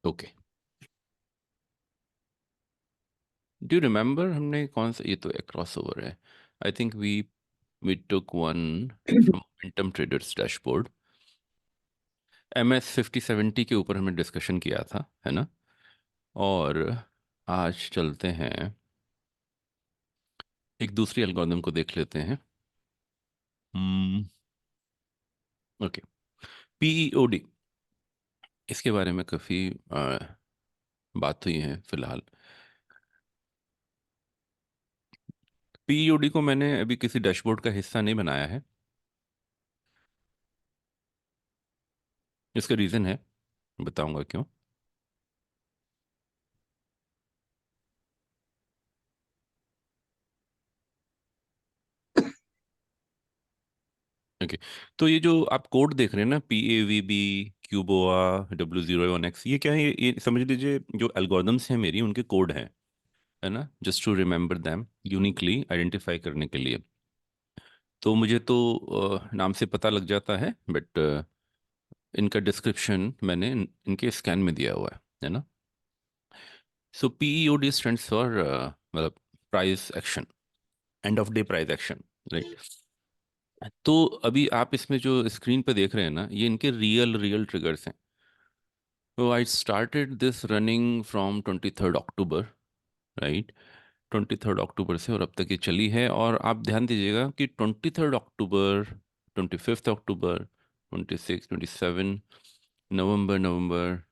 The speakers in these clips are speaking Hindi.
ओके। डू यू रिमेम्बर हमने कौन सा, ये तो एक क्रॉसओवर है। I think we took one from momentum traders dashboard. MS 50/70 के ऊपर हमने डिस्कशन किया था, है ना। और आज चलते हैं, एक दूसरी एल्गोरिदम को देख लेते हैं। ओके। PEOD, इसके बारे में काफ़ी बात हुई है फिलहाल। PEOD को मैंने अभी किसी डैशबोर्ड का हिस्सा नहीं बनाया है। इसका रीज़न है, बताऊंगा क्यों। ओके। तो ये जो आप कोड देख रहे हैं ना, PAVB, क्यूबोआ, W01X, ये क्या है? ये समझ लीजिए जो एल्गोरिदम्स हैं मेरी, उनके कोड हैं, है ना, just to remember them, uniquely identify करने के लिए। तो मुझे तो नाम से पता लग जाता है, बट इनका डिस्क्रिप्शन मैंने इनके स्कैन में दिया हुआ है ना। सो PEOD स्टैंड्स फॉर मतलब price action, end of day price action, right. तो अभी आप इसमें जो स्क्रीन पे देख रहे हैं ना, ये इनके रियल रियल ट्रिगर्स हैं। तो I started this running from 23rd October, right. 23rd अक्टूबर से और अब तक ये चली है। और आप ध्यान दीजिएगा कि 23rd अक्टूबर, 25th अक्टूबर, 26, 27, नवंबर नवंबर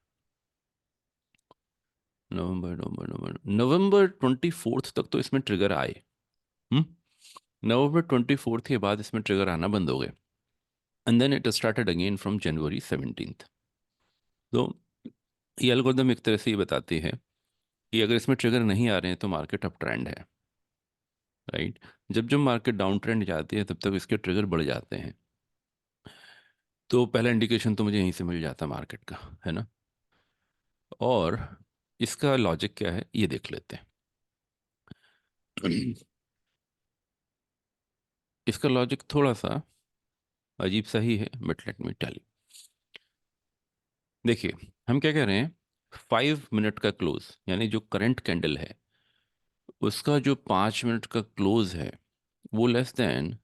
नवंबर नवंबर नवंबर नवंबर 24th तक तो इसमें ट्रिगर आए। हम्म। नवंबर 24th के बाद इसमें ट्रिगर आना बंद हो गए, and then it started again from January 17th। तो ये एल्गोरिदम एक तरह से ये बताती है कि अगर इसमें ट्रिगर नहीं आ रहे हैं तो मार्केट अप ट्रेंड है, राइट। जब जब मार्केट डाउन ट्रेंड जाती है तब तक इसके ट्रिगर बढ़ जाते हैं। तो पहला इंडिकेशन तो मुझे यहीं से मिल जाता मार्केट का, है ना। और इसका लॉजिक क्या है ये देख लेते हैं। इसका लॉजिक थोड़ा सा अजीब सा ही है, but let me tell you. देखिए, हम क्या कह रहे हैं, 5 मिनट का क्लोज, यानी जो करंट कैंडल है उसका जो 5 मिनट का क्लोज है, वो लेस देन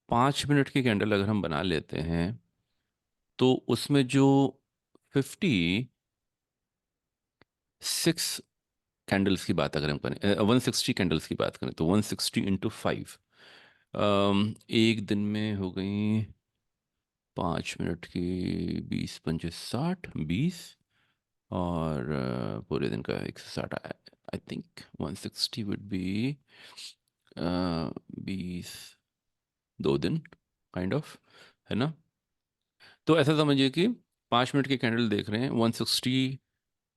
5 मिनट की कैंडल अगर हम बना लेते हैं, तो उसमें जो 56 कैंडल्स की बात अगर हम करें, 160 कैंडल्स की बात करें, तो 160 × 5, एक दिन में हो गई 5 मिनट की 20 × 5 = 60, 20, और पूरे दिन का 160। आई थिंक 160 वुड बी 20, 2 दिन काइंड ऑफ, है ना। तो ऐसा समझिए कि 5 मिनट की कैंडल देख रहे हैं, 160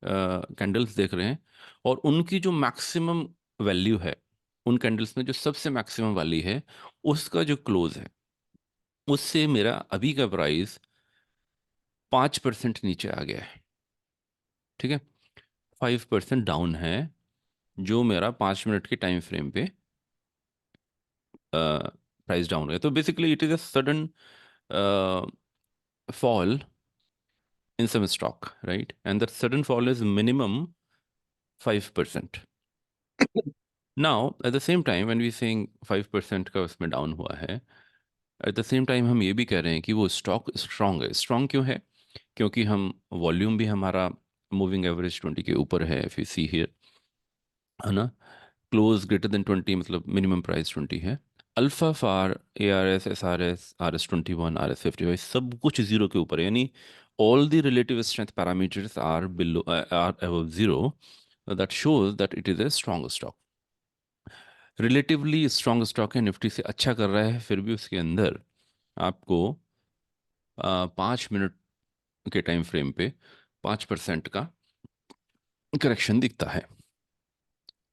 कैंडल्स देख रहे हैं, और उनकी जो मैक्सिमम वैल्यू है, उन कैंडल्स में जो सबसे मैक्सिमम वाली है, उसका जो क्लोज है, उससे मेरा अभी का प्राइस 5% नीचे आ गया है, ठीक है। 5% डाउन है, जो मेरा 5 मिनट के टाइम फ्रेम पे प्राइस डाउन है। तो basically it is a sudden fall in some stock, right, and that sudden fall is minimum 5%। Now at the same time when we saying 5% का उसमें डाउन हुआ है, एट द सेम टाइम हम ये भी कह रहे हैं कि वो स्टॉक स्ट्रांग है। स्ट्रांग क्यों है? क्योंकि हम वॉल्यूम भी हमारा मूविंग एवरेज 20 के ऊपर है, इफ यू सी हियर, है ना। क्लोज ग्रेटर देन 20 मतलब मिनिमम प्राइस 20 है। अल्फा फार, ARS, SRS, RS21, RS55 सब कुछ जीरो के ऊपर है, यानी all the relative strength parameters are below, are above zero. That shows that it is a strong stock. Relatively strong stock है, निफ्टी से अच्छा कर रहा है, फिर भी उसके अंदर आपको 5 मिनट के टाइम फ्रेम पे 5% का करेक्शन दिखता है।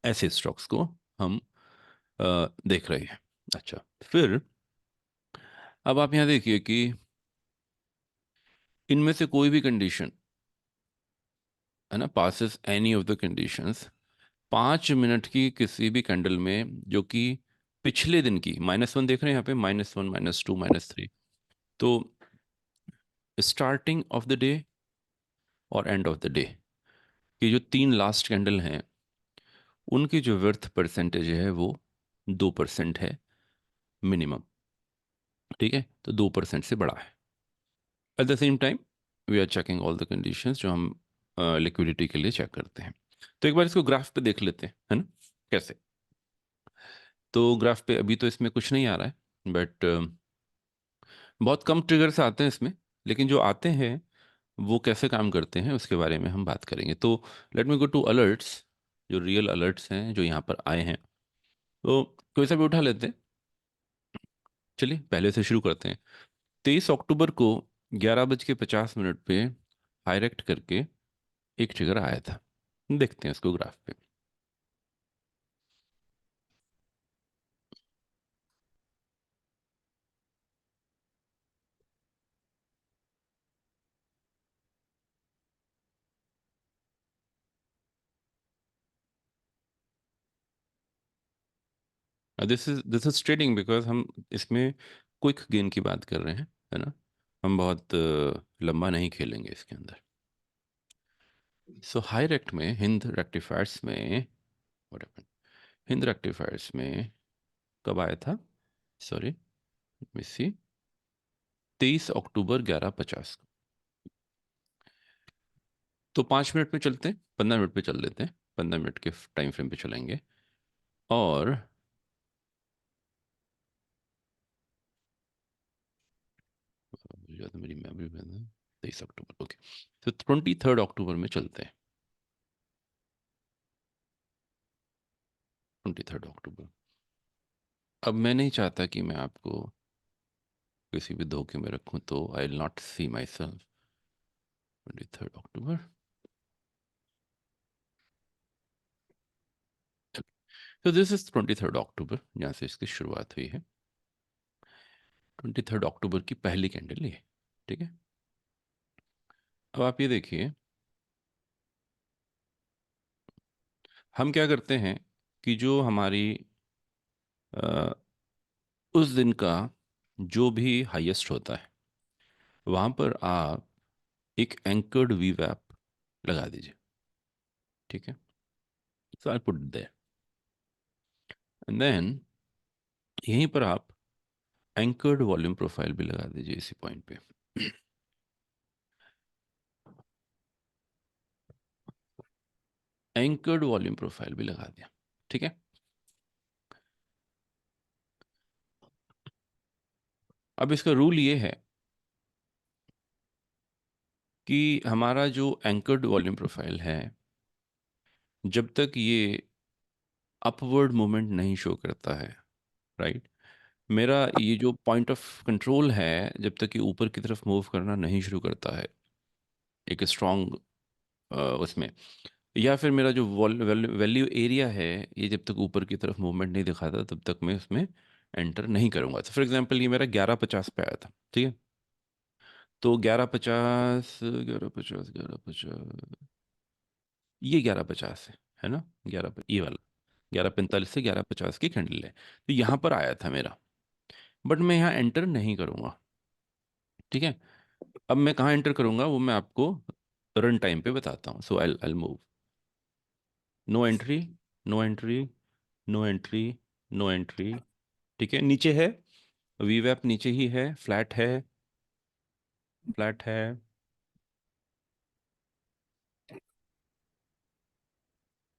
ऐसे स्टॉक्स को हम देख रहे हैं। अच्छा, फिर अब आप यहाँ देखिए कि इनमें से कोई भी कंडीशन, है ना, passes any of the conditions, 5 minute की किसी भी कैंडल में जो कि पिछले दिन की -1 देख रहे हैं यहाँ पे, -1, -2, -3, तो स्टार्टिंग ऑफ द डे और एंड ऑफ द डे, ये जो तीन लास्ट कैंडल हैं उनकी जो वर्थ परसेंटेज है वो 2% है मिनिमम। ठीक है, तो 2% से बड़ा है। At the same time we are checking all the conditions जो हम लिक्विडिटी के लिए चेक करते हैं। तो एक बार इसको ग्राफ पे देख लेते हैं, है ना, कैसे। तो ग्राफ पे अभी तो इसमें कुछ नहीं आ रहा है, बट बहुत कम ट्रिगर्स आते हैं इसमें, लेकिन जो आते हैं वो कैसे काम करते हैं उसके बारे में हम बात करेंगे। तो let me go to alerts, जो रियल अलर्ट्स हैं जो यहाँ पर आए हैं। तो कोई सा भी उठा लेते हैं, चलिए पहले से शुरू करते हैं। 23 अक्टूबर को 11:50 पे हाईरेक्ट करके एक ट्रिगर आया था। देखते हैं इसको ग्राफ पे। दिस इज ट्रेडिंग, बिकॉज हम इसमें क्विक गेन की बात कर रहे हैं, है ना। हम बहुत लंबा नहीं खेलेंगे इसके अंदर। सो हाईरेक्ट में हिंद रेक्टिफायर्स में व्हाट हैपेंड, हिंद रेक्टिफायर्स में कब आया था, सॉरी मिसी, 23 अक्टूबर 11:50 को। तो 5 मिनट में चलते हैं, 15 मिनट पे चल लेते हैं, 15 मिनट के टाइम फ्रेम पे चलेंगे। और या तो मेरी मेमोरी में है, 23 अक्टूबर, ओके। तो 23 अक्टूबर में चलते हैं, 23 अक्टूबर। अब मैं नहीं चाहता कि मैं आपको किसी भी धोखे में रखूं, तो I will not see myself. 23 October, तो दिस इज 23 अक्टूबर, जहाँ से इसकी शुरुआत हुई है। 23 अक्टूबर की पहली कैंडल ये, ठीक है। अब आप ये देखिए, हम क्या करते हैं कि जो हमारी अ, उस दिन का जो भी हाईएस्ट होता है वहाँ पर आप एक एंकर्ड वी वैप लगा दीजिए, ठीक है। So I put there, and then यहीं पर आप एंकर्ड वॉल्यूम प्रोफाइल भी लगा दीजिए इसी पॉइंट पे। एंकर्ड वॉल्यूम प्रोफाइल भी लगा दिया, ठीक है। अब इसका रूल ये है कि हमारा जो एंकर्ड वॉल्यूम प्रोफाइल है, जब तक ये अपवर्ड मूवमेंट नहीं शो करता है, राइट, मेरा ये जो पॉइंट ऑफ कंट्रोल है, जब तक ये ऊपर की तरफ मूव करना नहीं शुरू करता है एक स्ट्रॉन्ग उसमें, या फिर मेरा जो वैल्यू एरिया है, ये जब तक ऊपर की तरफ मूवमेंट नहीं दिखाता तब तक मैं उसमें एंटर नहीं करूंगा। तो फॉर एग्जांपल ये मेरा 11:50 पे आया था, ठीक है। तो 11:50, 11:50, 11:50, ये 11:50 है ना, ये वाला 11:45 से 11:50 की कैंडल है, तो यहाँ पर आया था मेरा, बट मैं यहाँ एंटर नहीं करूँगा, ठीक है। अब मैं कहाँ एंटर करूँगा वो मैं आपको रन टाइम पे बताता हूँ। So I move, no entry, no entry, no entry, no entry, ठीक है। नीचे है, वी वैप नीचे ही है, फ्लैट है, फ्लैट है,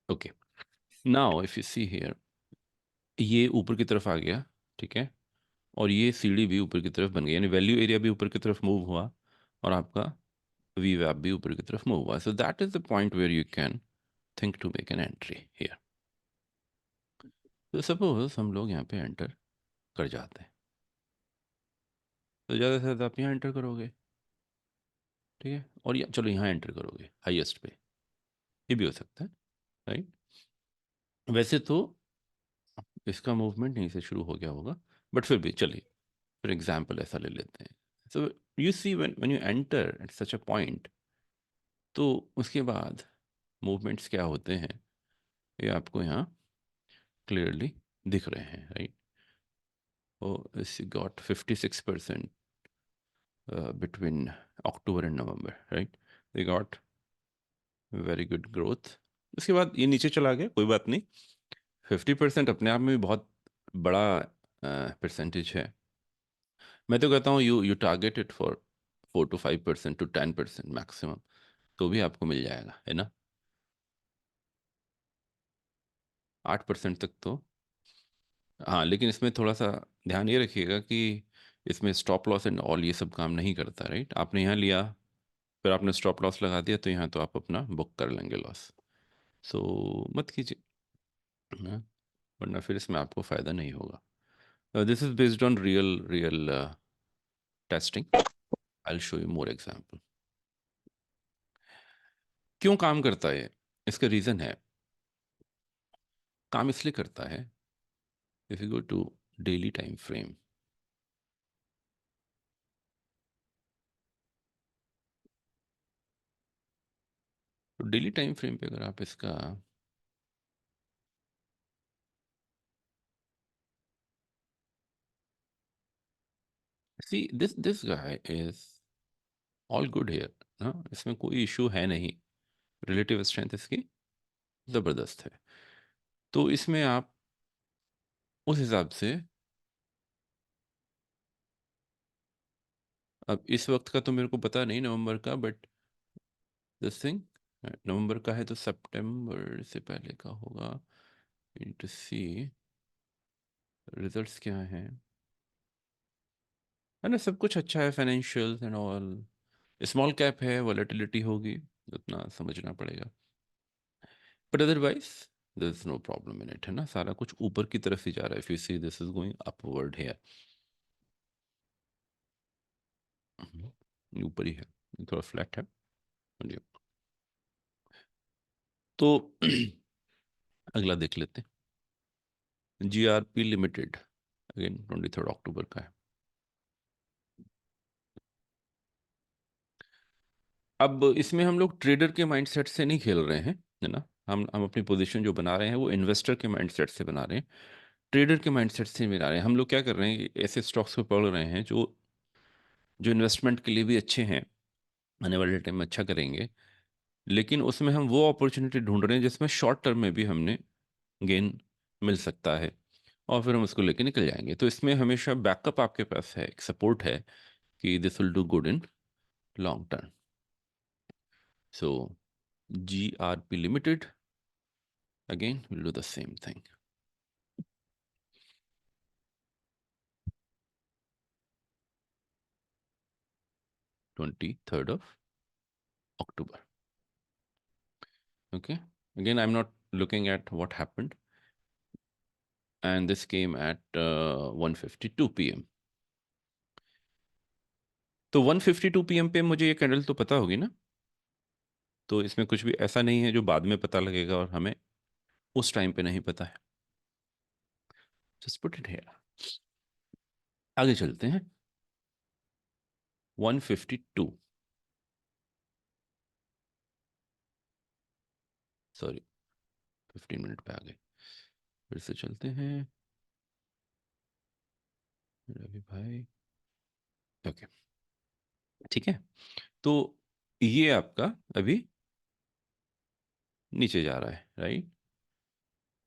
okay. Now if you see here, ये ऊपर की तरफ आ गया, ठीक है। और ये सीढ़ी भी ऊपर की तरफ बन गई, यानी वैल्यू एरिया भी ऊपर की तरफ मूव हुआ, और आपका वी वैप भी ऊपर की तरफ मूव हुआ। So that is the point where you can think to make an entry here. तो सपोज हम लोग यहाँ पे एंटर कर जाते हैं, तो ज़्यादा से ज़्यादा आप यहाँ एंटर करोगे, ठीक है, और चलो यहाँ एंटर करोगे हाईएस्ट पे, ये भी हो सकता है, राइट। वैसे तो इसका मूवमेंट यहीं से शुरू हो गया होगा, बट फिर भी चलिए फॉर एग्जाम्पल ऐसा ले लेते हैं। So you see when you enter at such a point, तो उसके बाद मूवमेंट्स क्या होते हैं ये आपको यहाँ क्लियरली दिख रहे हैं, राइट। ओ इस got 56% between October and November, right? They got very good growth. उसके बाद ये नीचे चला गया, कोई बात नहीं। 50% अपने आप में भी बहुत बड़ा परसेंटेज है। मैं तो कहता हूँ you you target it for 4 to 5% to 10% maximum, तो भी आपको मिल जाएगा, है ना। 8% तक तो। हाँ, लेकिन इसमें थोड़ा सा ध्यान ये रखिएगा कि इसमें स्टॉप लॉस एंड ऑल ये सब काम नहीं करता, राइट। आपने यहाँ लिया, फिर आपने स्टॉप लॉस लगा दिया, तो यहाँ तो आप अपना बुक कर लेंगे लॉस। सो मत कीजिए, हाँ, वरना फिर इसमें आपको फ़ायदा नहीं होगा। This is based on real real testing. I will show you more example. क्यों काम करता है? इसका रीज़न है, काम इसलिए करता है, if you go to daily time frame, तो डेली टाइम फ्रेम पे अगर आप इसका, see this guy is all good here, हाँ, इसमें कोई इशू है नहीं। रिलेटिव स्ट्रेंथ इसकी ज़बरदस्त है। तो इसमें आप उस हिसाब से, अब इस वक्त का तो मेरे को पता नहीं नवंबर का, बट दिस थिंग नवंबर का है तो सितंबर से पहले का होगा। टू सी रिजल्ट्स क्या हैं, है ना, सब कुछ अच्छा है, financial and all. Small cap है, वॉलेटिलिटी होगी, उतना समझना पड़ेगा, but otherwise there is no problem in it, है ना। सारा कुछ ऊपर की तरफ ही जा रहा है, if you see this is going upward here, ऊपर ही है, थोड़ा फ्लैट है। जी। तो अगला देख लेते हैं, जीआरपी लिमिटेड, अगेन 23 अक्टूबर का है। अब इसमें हम लोग ट्रेडर के माइंडसेट से नहीं खेल रहे हैं, है ना। हम अपनी पोजीशन जो बना रहे हैं वो इन्वेस्टर के माइंडसेट से बना रहे हैं, ट्रेडर के माइंडसेट से नहीं बना रहे हैं। हम लोग क्या कर रहे हैं कि ऐसे स्टॉक्स को पढ़ रहे हैं जो जो इन्वेस्टमेंट के लिए भी अच्छे हैं, आने वाले टाइम में अच्छा करेंगे, लेकिन उसमें हम वो अपॉर्चुनिटी ढूंढ रहे हैं जिसमें शॉर्ट टर्म में भी हमने गेन मिल सकता है, और फिर हम उसको लेके निकल जाएंगे। तो इसमें हमेशा बैकअप आपके पास है, एक सपोर्ट है कि this will do good in long term. So GRP limited, again we'll do the same thing, 23 October. Okay, again I'm not looking at what happened, and this came at 1:52 p.m. तो 1:52 p.m पे मुझे ये कैंडल तो पता होगी ना, तो इसमें कुछ भी ऐसा नहीं है जो बाद में पता लगेगा और हमें उस टाइम पे नहीं पता है। जस्ट पुट इट हियर, आगे चलते हैं। 1:52, सॉरी 15 मिनट पे आ गए, फिर से चलते हैं रवि भाई। ओके, ठीक है। तो ये आपका अभी नीचे जा रहा है, राइट,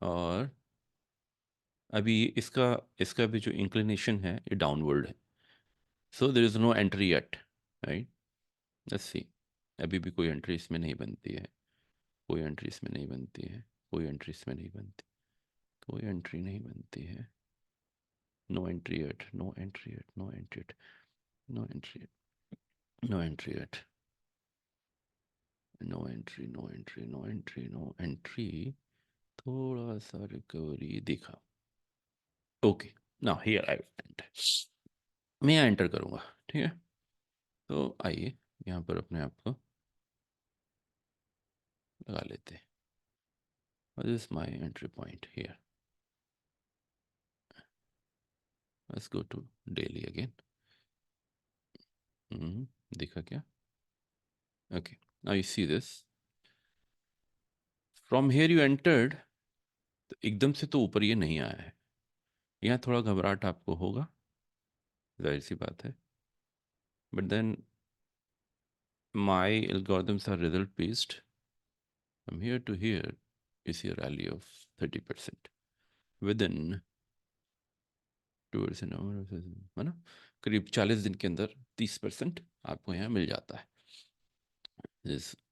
और अभी इसका इसका भी जो इंक्लिनेशन है ये डाउनवर्ड है, so there is no entry at, right. Let's see, अभी भी कोई एंट्री इसमें नहीं बनती है, कोई एंट्री इसमें नहीं बनती है, कोई एंट्री इसमें नहीं बनती, कोई एंट्री नहीं बनती है। No entry at, no entry at, no entry at, no entry, no entry at, no entry, no entry, no entry, no entry. थोड़ा सा रिकवरी दिखा। Okay, now here I enter, मैं यहाँ एंटर करूँगा, ठीक है। तो आइए यहाँ पर अपने आप को लगा लेते हैं। What is my entry point here? Let's go to daily again. देखा क्या? Okay, now you see this. From here you entered, तो एकदम से तो ऊपर ये नहीं आया है, यहाँ थोड़ा घबराहट आपको होगा, जाहिर सी बात है, but then my algorithms are result based, from here to here you see a rally of 30% within 2% है ना, करीब 40 दिन के अंदर 30% आपको यहाँ मिल जाता है.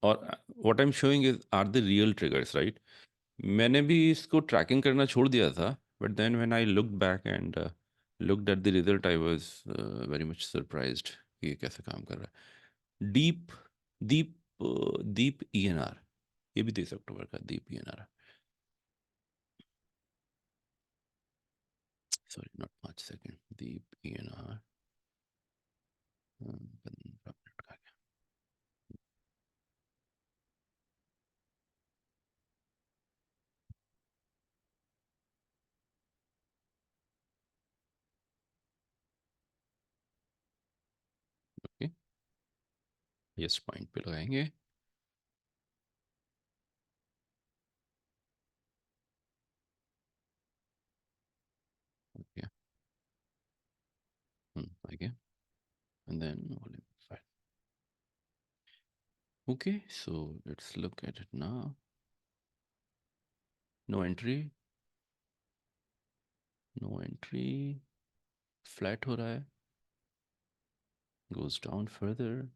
और what I am showing is are the real triggers, right. मैंने भी इसको ट्रैकिंग करना छोड़ दिया था, but then when I look back and looked at the result I was very much surprised कि ये कैसे काम कर रहा है. डीप दीप दीप ईएनआर, ये भी 30 अक्टूबर का दीप ENR. Sorry not March second, दीप ईएनआर. ओके, यस पॉइंट पे लगाएंगे. ओके, आ गया. And then okay, so let's look at it now. No entry, no entry. Flat हो रहा है. Goes down further,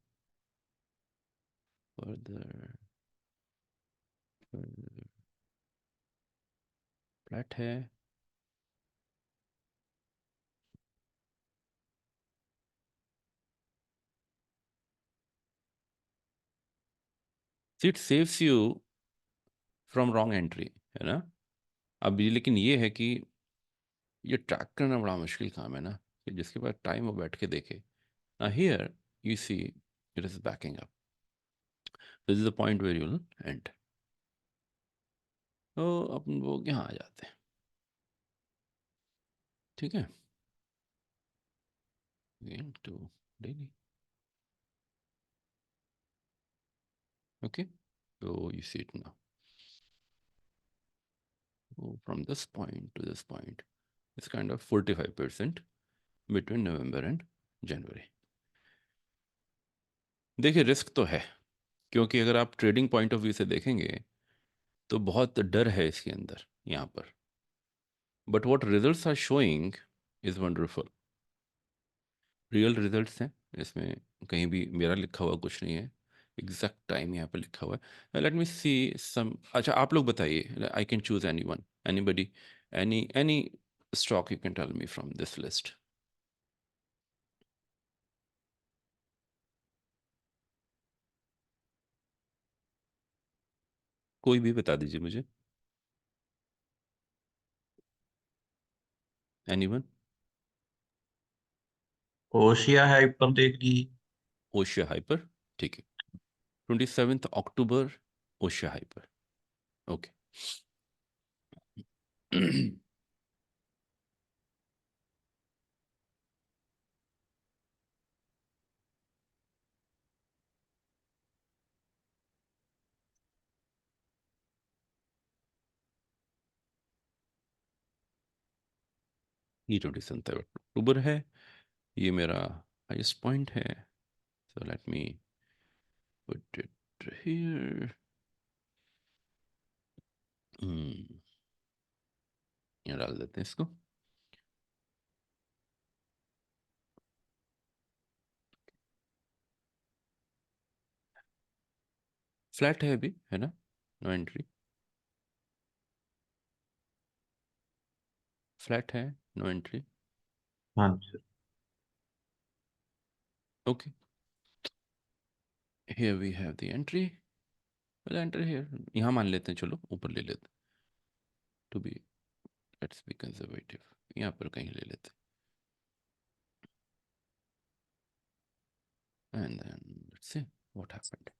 further, further. Flat है. So it saves you from wrong entry, है ना. अब ये लेकिन ये है कि ये ट्रैक करना बड़ा मुश्किल काम है ना, कि जिसके पास टाइम वो बैठ के देखे. Now here you see it is backing up. This is the point where you will end. तो अपन वो यहाँ आ जाते हैं. ठीक है. Again to daily. Okay, so you see it now. So from this point to this point, it's kind of 45% between November and January. देखिए रिस्क तो है, क्योंकि अगर आप ट्रेडिंग पॉइंट ऑफ व्यू से देखेंगे तो बहुत डर है इसके अंदर यहाँ पर. But what results are showing is wonderful. Real results हैं इसमें, कहीं भी मेरा लिखा हुआ कुछ नहीं है. एग्जैक्ट टाइम यहाँ पर लिखा हुआ है. Let me see some. अच्छा आप लोग बताइए, I can choose any one, anybody, any stock you can tell me from this list. कोई भी बता दीजिए मुझे. एनीवन. ओशिया हाइपर देख ली. ओशिया हाइपर, ठीक है. 27 अक्टूबर, ओशिया हाइपर. ओके. ये 27 अक्टूबर है. ये मेरा हाईएस्ट पॉइंट है. So let me put it here. यहाँ डाल देते हैं इसको. फ्लैट है अभी, है ना. No entry. फ्लैट है, नो एंट्री. हाँ जी. Okay, here we have the entry. Well enter here, यहाँ मान लेते हैं, चलो ऊपर ले लेते. To be, let's be conservative, यहाँ पर कहीं ले लेते. And then let's see what happened.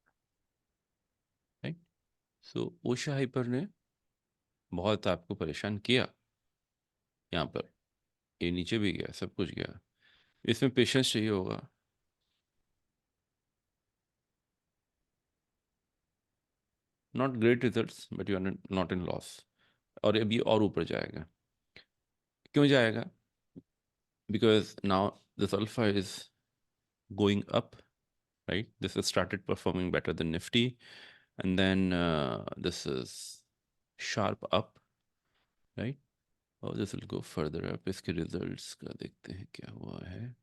Right. So ओशा हाइपर ने बहुत आपको परेशान किया. यहाँ पर ये नीचे भी गया, सब कुछ गया. इसमें पेशेंस चाहिए होगा. Not great results but you are not in loss. और अभी और ऊपर जाएगा. क्यों जाएगा? Because now this alpha is going up, right? This has started performing better than Nifty. and then this is sharp up, right? और this will go further up. इसके रिजल्ट्स का देखते हैं क्या हुआ है.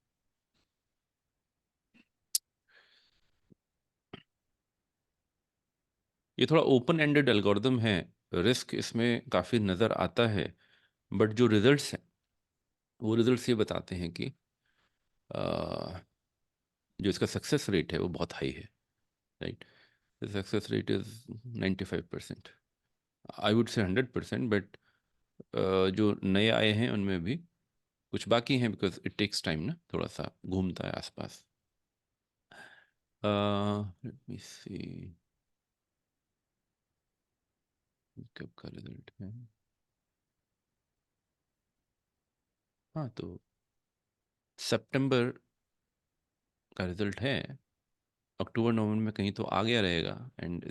ये थोड़ा ओपन एंडेड एल्गोरिदम है, रिस्क इसमें काफ़ी नज़र आता है, बट जो रिजल्ट्स हैं वो रिजल्ट्स ये बताते हैं कि जो इसका सक्सेस रेट है वो बहुत हाई है, right. The success rate is 95%. I would say 100%, but जो नए आए हैं उनमें भी कुछ बाकी हैं, बिकॉज इट टेक्स टाइम ना, थोड़ा सा घूमता है आसपास. लेट मी सी कब का रिजल्ट है. हाँ, तो सितंबर का रिजल्ट है. अक्टूबर नवंबर में कहीं तो आ गया रहेगा. एंड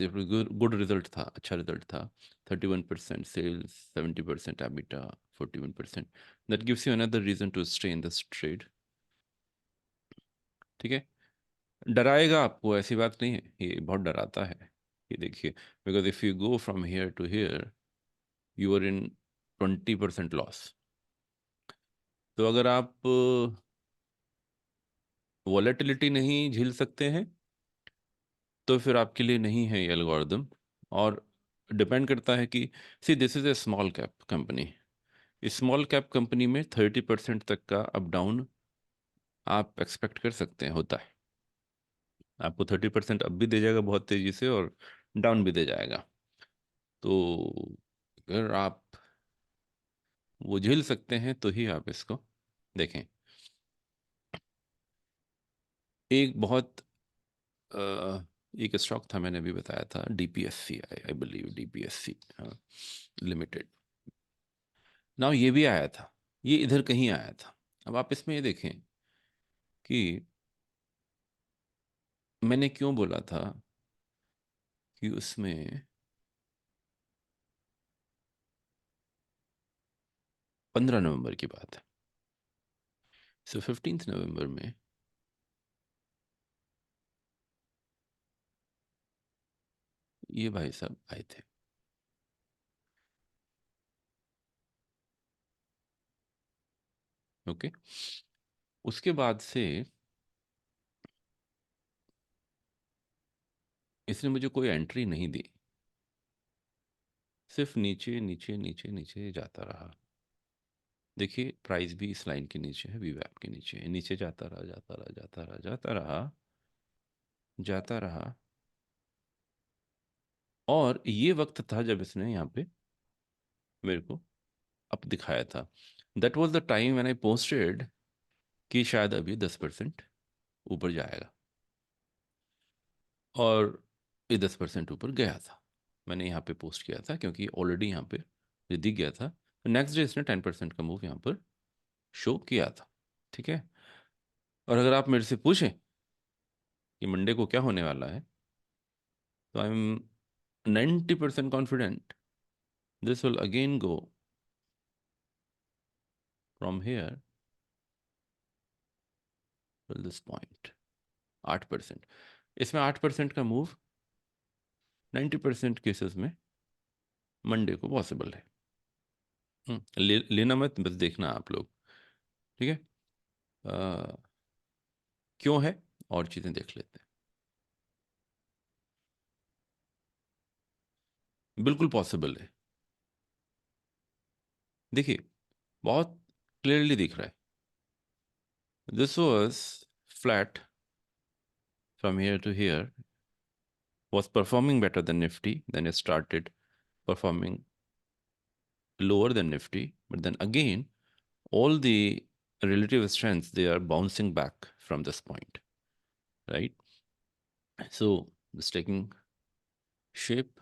गुड रिजल्ट था, अच्छा रिजल्ट था. 31% sales, 70% EBITDA, 41%. That gives you another reason to stay in this trade. ठीक है. डराएगा आपको, ऐसी बात नहीं है, ये बहुत डराता है. ये देखिए, because if you go from here to here you are in 20% loss. तो अगर आप वॉलेटिलिटी नहीं झेल सकते हैं तो फिर आपके लिए नहीं है ये एल्गोरिदम. और डिपेंड करता है कि, सी this is a small cap company. Small cap company में 30% तक का अप डाउन आप एक्सपेक्ट कर सकते हैं, होता है. आपको 30% अप भी दे जाएगा बहुत तेजी से, और डाउन भी दे जाएगा. तो अगर आप वो झेल सकते हैं तो ही आप इसको देखें. एक बहुत एक स्टॉक था, मैंने अभी बताया था, DPSC, I believe DPSC limited. Now ये भी आया था, ये इधर कहीं आया था. अब आप इसमें ये देखें कि मैंने क्यों बोला था कि उसमें 15 नवंबर की बात है. सो 15 नवंबर में ये भाई साहब आए थे. ओके. उसके बाद से इसने मुझे कोई एंट्री नहीं दी, सिर्फ नीचे नीचे नीचे नीचे जाता रहा. देखिए, प्राइस भी इस लाइन के नीचे है, वीवैप के नीचे है. नीचे जाता रहा, जाता रहा, जाता रहा, जाता रहा, जाता रहा. और ये वक्त था जब इसने यहाँ पे मेरे को अप दिखाया था. That was the time when I posted कि शायद अभी 10% ऊपर जाएगा. और ये 10% ऊपर गया था. मैंने यहाँ पे पोस्ट किया था क्योंकि ऑलरेडी यहाँ पे ये दिख गया था. नेक्स्ट डे इसने 10% का मूव यहाँ पर शो किया था. ठीक है. और अगर आप मेरे से पूछें कि मंडे को क्या होने वाला है, तो I am 90% confident this will again go from here till this point. 8%. इसमें 8% का मूव 90% केसेस में मंडे को पॉसिबल है. लेना मत, बस देखना आप लोग. ठीक है. अ, क्यों है, और चीज़ें देख लेते हैं. बिल्कुल पॉसिबल है. देखिए, बहुत क्लियरली दिख रहा है. This was flat from here to here, was performing better than Nifty, then it started performing lower than Nifty, but then again, all the relative strengths, they are bouncing back from this point, right? So it's taking shape.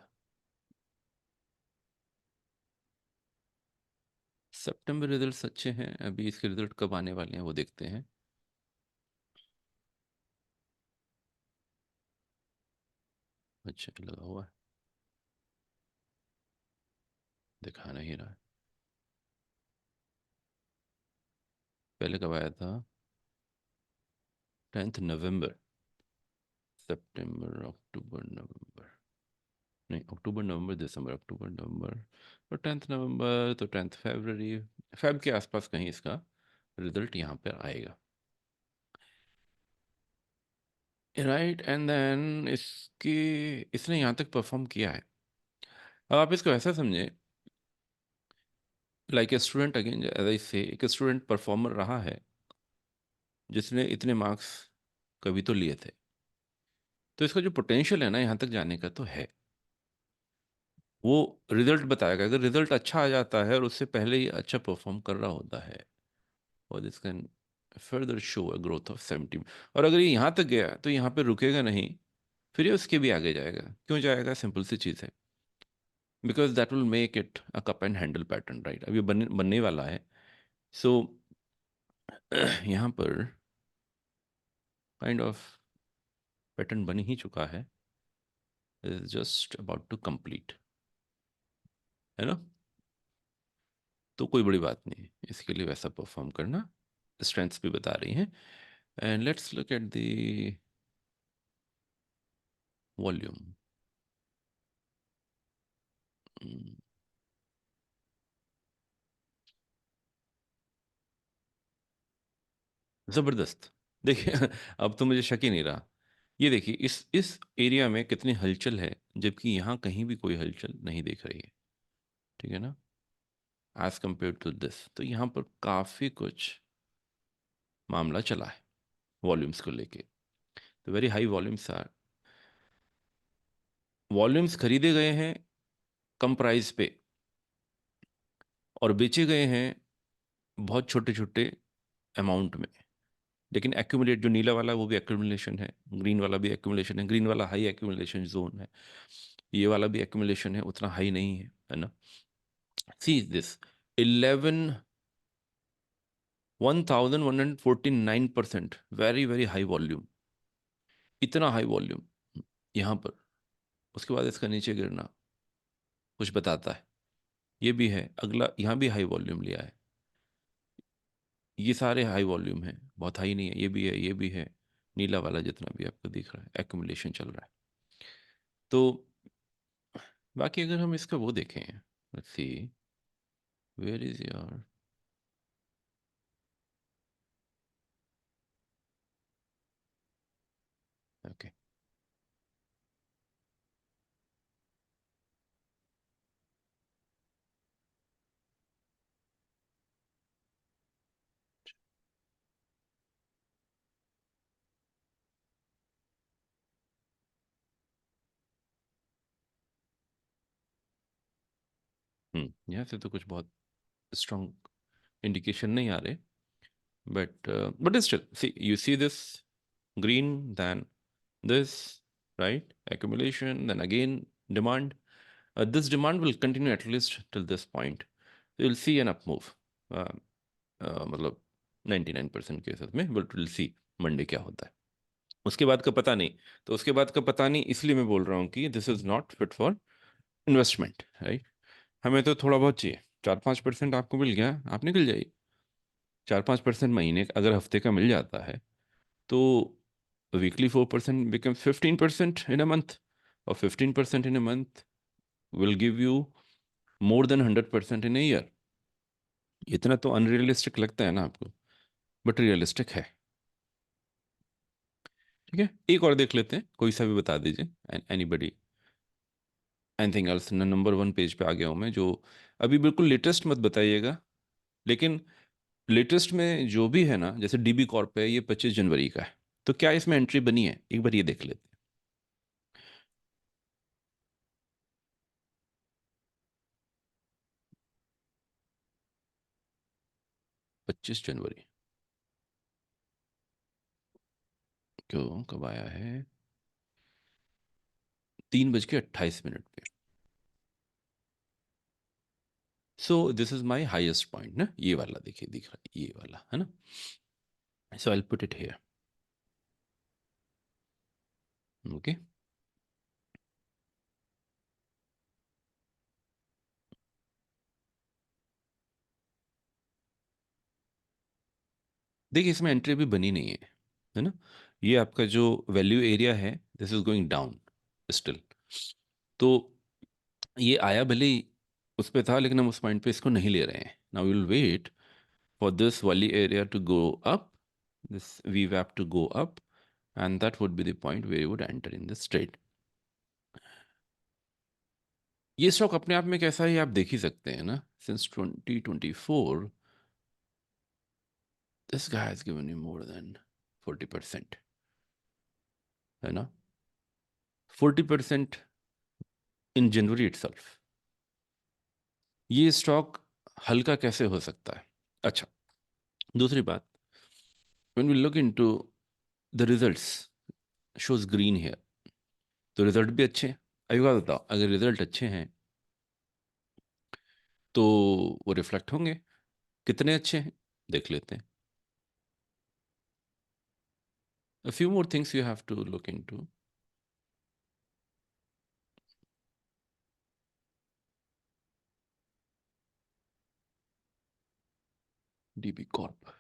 September results अच्छे हैं, अभी इसके रिजल्ट कब आने वाले हैं वो देखते हैं. अच्छा लगा हुआ है, दिखा नहीं रहा है. पहले कब आया था? 10 नवंबर. सितंबर, अक्टूबर, नवंबर. नहीं, अक्टूबर नवंबर दिसंबर, अक्टूबर नवंबर तो 10th नवंबर, तो 10th फरवरी, फेब के आसपास कहीं इसका रिजल्ट यहाँ पर आएगा। राइट, एंड देन इसकी इसने यहाँ तक परफॉर्म किया है। अब आप इसको ऐसा समझे, like a student, again as I say, एक स्टूडेंट परफॉर्मर रहा है जिसने इतने मार्क्स कभी तो लिए थे, तो इसका जो पोटेंशियल है ना यहाँ तक जाने का तो है। वो रिजल्ट बताएगा, अगर रिजल्ट अच्छा आ जाता है और उससे पहले ही अच्छा परफॉर्म कर रहा होता है, और this can further show a growth of 70। और अगर ये यहाँ तक गया तो यहाँ पे रुकेगा नहीं, फिर ये उसके भी आगे जाएगा। क्यों जाएगा? सिंपल सी चीज़ है, because that will make it a cup and handle pattern, right? अब ये बनने वाला है। सो यहाँ पर काइंड ऑफ पैटर्न बन ही चुका है, is just about to complete, है ना? तो कोई बड़ी बात नहीं है इसके लिए वैसा परफॉर्म करना, स्ट्रेंथ्स भी बता रही हैं। And let's look at the volume. ज़बरदस्त। देखिए अब तो मुझे शक ही नहीं रहा। ये देखिए इस एरिया में कितनी हलचल है, जबकि यहाँ कहीं भी कोई हलचल नहीं दिख रही है, ठीक है ना, एज कंपेयर टू दिस। तो यहाँ पर काफ़ी कुछ मामला चला है वॉल्यूम्स को लेके। तो very high volumes are, volumes खरीदे गए हैं कम प्राइस पे और बेचे गए हैं बहुत छोटे छोटे अमाउंट में। लेकिन एक्यूमुलेट, जो नीला वाला है वो भी एक्यूमुलेशन है, ग्रीन वाला भी एक्यूमुलेशन है। ग्रीन वाला हाई एक्यूमुलेशन जोन है, ये वाला भी एक्यूमुलेशन है, उतना हाई नहीं है ना। See this 11 1149%, very very high volume, इतना हाई वॉल्यूम यहाँ पर। उसके बाद इसका नीचे गिरना कुछ बताता है। ये भी है, अगला यहाँ भी हाई वॉल्यूम लिया है। ये सारे हाई वॉल्यूम है, बहुत हाई नहीं है। ये भी है, ये भी है, नीला वाला जितना भी आपको दिख रहा है एक्यूमुलेशन चल रहा है। तो बाकी अगर हम इसका वो देखें, let's see where is your, okay, यहाँ से तो कुछ बहुत स्ट्रॉन्ग इंडिकेशन नहीं आ रहे, but still, see, you see this green, then this, right? Accumulation, then again demand. This demand will continue at least till this point. You'll see an up move. मतलब 99% केसेस में बट विल सी मंडे क्या होता है। उसके बाद का पता नहीं। तो उसके बाद का पता नहीं, इसलिए मैं बोल रहा हूँ कि this is not fit for investment, right? हमें तो थोड़ा बहुत चाहिए। 4-5% आपको मिल गया, आप निकल जाइए। 4-5% महीने का, अगर हफ्ते का मिल जाता है तो weekly 4% become 15% in a month, और 15% in a month will give you more than 100% in a year. इतना तो अनरियलिस्टिक लगता है ना आपको, बट रियलिस्टिक है। ठीक है, एक और देख लेते हैं, कोई सा भी बता दीजिए, anybody, anything else. Number 1 page पे आ गया हूँ मैं। जो अभी बिल्कुल लेटेस्ट मत बताइएगा, लेकिन लेटेस्ट में जो भी है ना, जैसे डीबी कॉर्प है, ये 25 जनवरी का है, तो क्या इसमें एंट्री बनी है? एक बार ये देख लेते हैं। 25 जनवरी, क्यों, कब आया है? 3:28 पे। सो this is my highest point ना, ये वाला देखिए, दिख रहा है ये वाला, है ना? So I put it here, okay. देखिए इसमें एंट्री भी बनी नहीं है ना? ये आपका जो वैल्यू एरिया है, this is going down still. तो ये आया भले ही उस पे था, लेकिन हम उस पॉइंट पे इसको नहीं ले रहे हैं. Now we will wait for this वाली area to go up, this we have to go up, and that would be the point where you would enter in this trade. ये स्टॉक अपने आप में कैसा है ये आप देख ही सकते हैं ना. Since 2024 this guy has given you more than 40%, है ना. 40% इन जनवरी इटसेल्फ. ये स्टॉक हल्का कैसे हो सकता है. अच्छा, दूसरी बात, when we look into the results shows green here, तो रिजल्ट भी अच्छे हैं. अभी बात बताओ, अगर रिजल्ट अच्छे हैं तो वो रिफ्लेक्ट होंगे. कितने अच्छे हैं देख लेते हैं. A few more things you have to look into. DB Corp.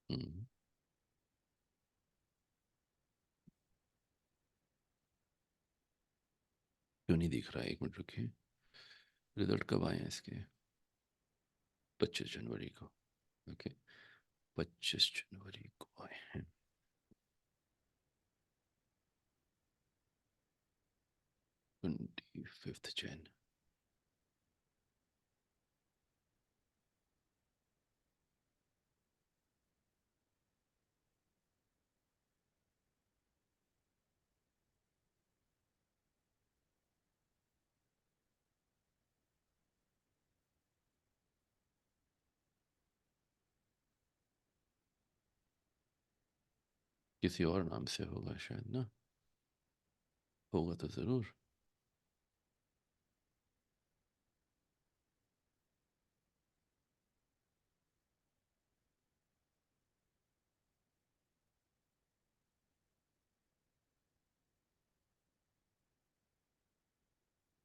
हम्म, क्यों नहीं दिख रहा है, एक मिनट रुकिए. रिजल्ट कब आए हैं इसके. 25 जनवरी को. ओके, 25 जनवरी को आए हैं. 25 जन. किसी और नाम से होगा शायद ना. होगा तो जरूर.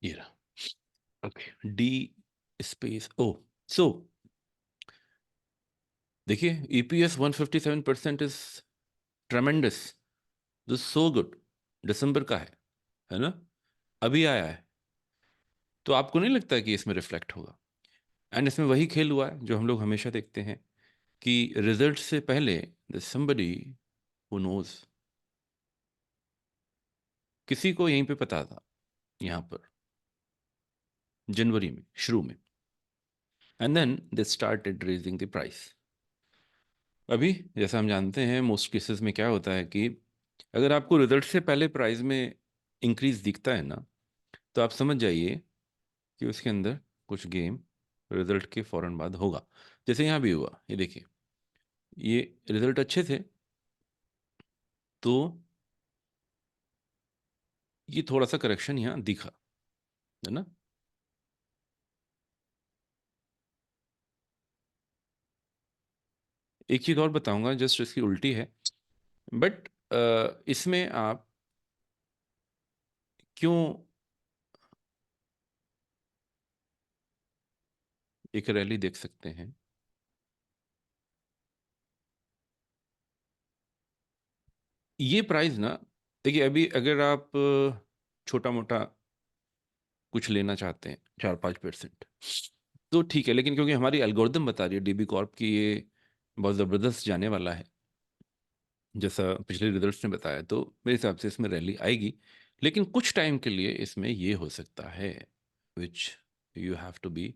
ये रहा. Okay, D space O. So देखिए, EPS 157% is tremendous. This so good. दिसंबर का है ना, अभी आया है. तो आपको नहीं लगता कि इसमें रिफ्लेक्ट होगा. एंड इसमें वही खेल हुआ है जो हम लोग हमेशा देखते हैं कि रिजल्ट से पहले somebody who knows, किसी को यहीं पे पता था, यहाँ पर जनवरी में शुरू में. And then they started raising the price. अभी जैसा हम जानते हैं मोस्ट केसेस में क्या होता है कि अगर आपको रिजल्ट से पहले प्राइस में इंक्रीज दिखता है ना, तो आप समझ जाइए कि उसके अंदर कुछ गेम रिजल्ट के फौरन बाद होगा. जैसे यहाँ भी हुआ, ये देखिए, ये रिजल्ट अच्छे थे तो ये थोड़ा सा करेक्शन यहाँ दिखा, है ना. एक चीज़ और बताऊंगा, जस्ट इसकी उल्टी है. बट इसमें आप क्यों एक रैली देख सकते हैं. ये प्राइस ना, देखिए अभी अगर आप छोटा मोटा कुछ लेना चाहते हैं 4-5% तो ठीक है, लेकिन क्योंकि हमारी एल्गोरिदम बता रही है डीबी कॉर्प की ये बहुत ज़बरदस्त जाने वाला है, जैसा पिछले रिजल्ट्स ने बताया, तो मेरे हिसाब से इसमें रैली आएगी. लेकिन कुछ टाइम के लिए इसमें ये हो सकता है, which you have to be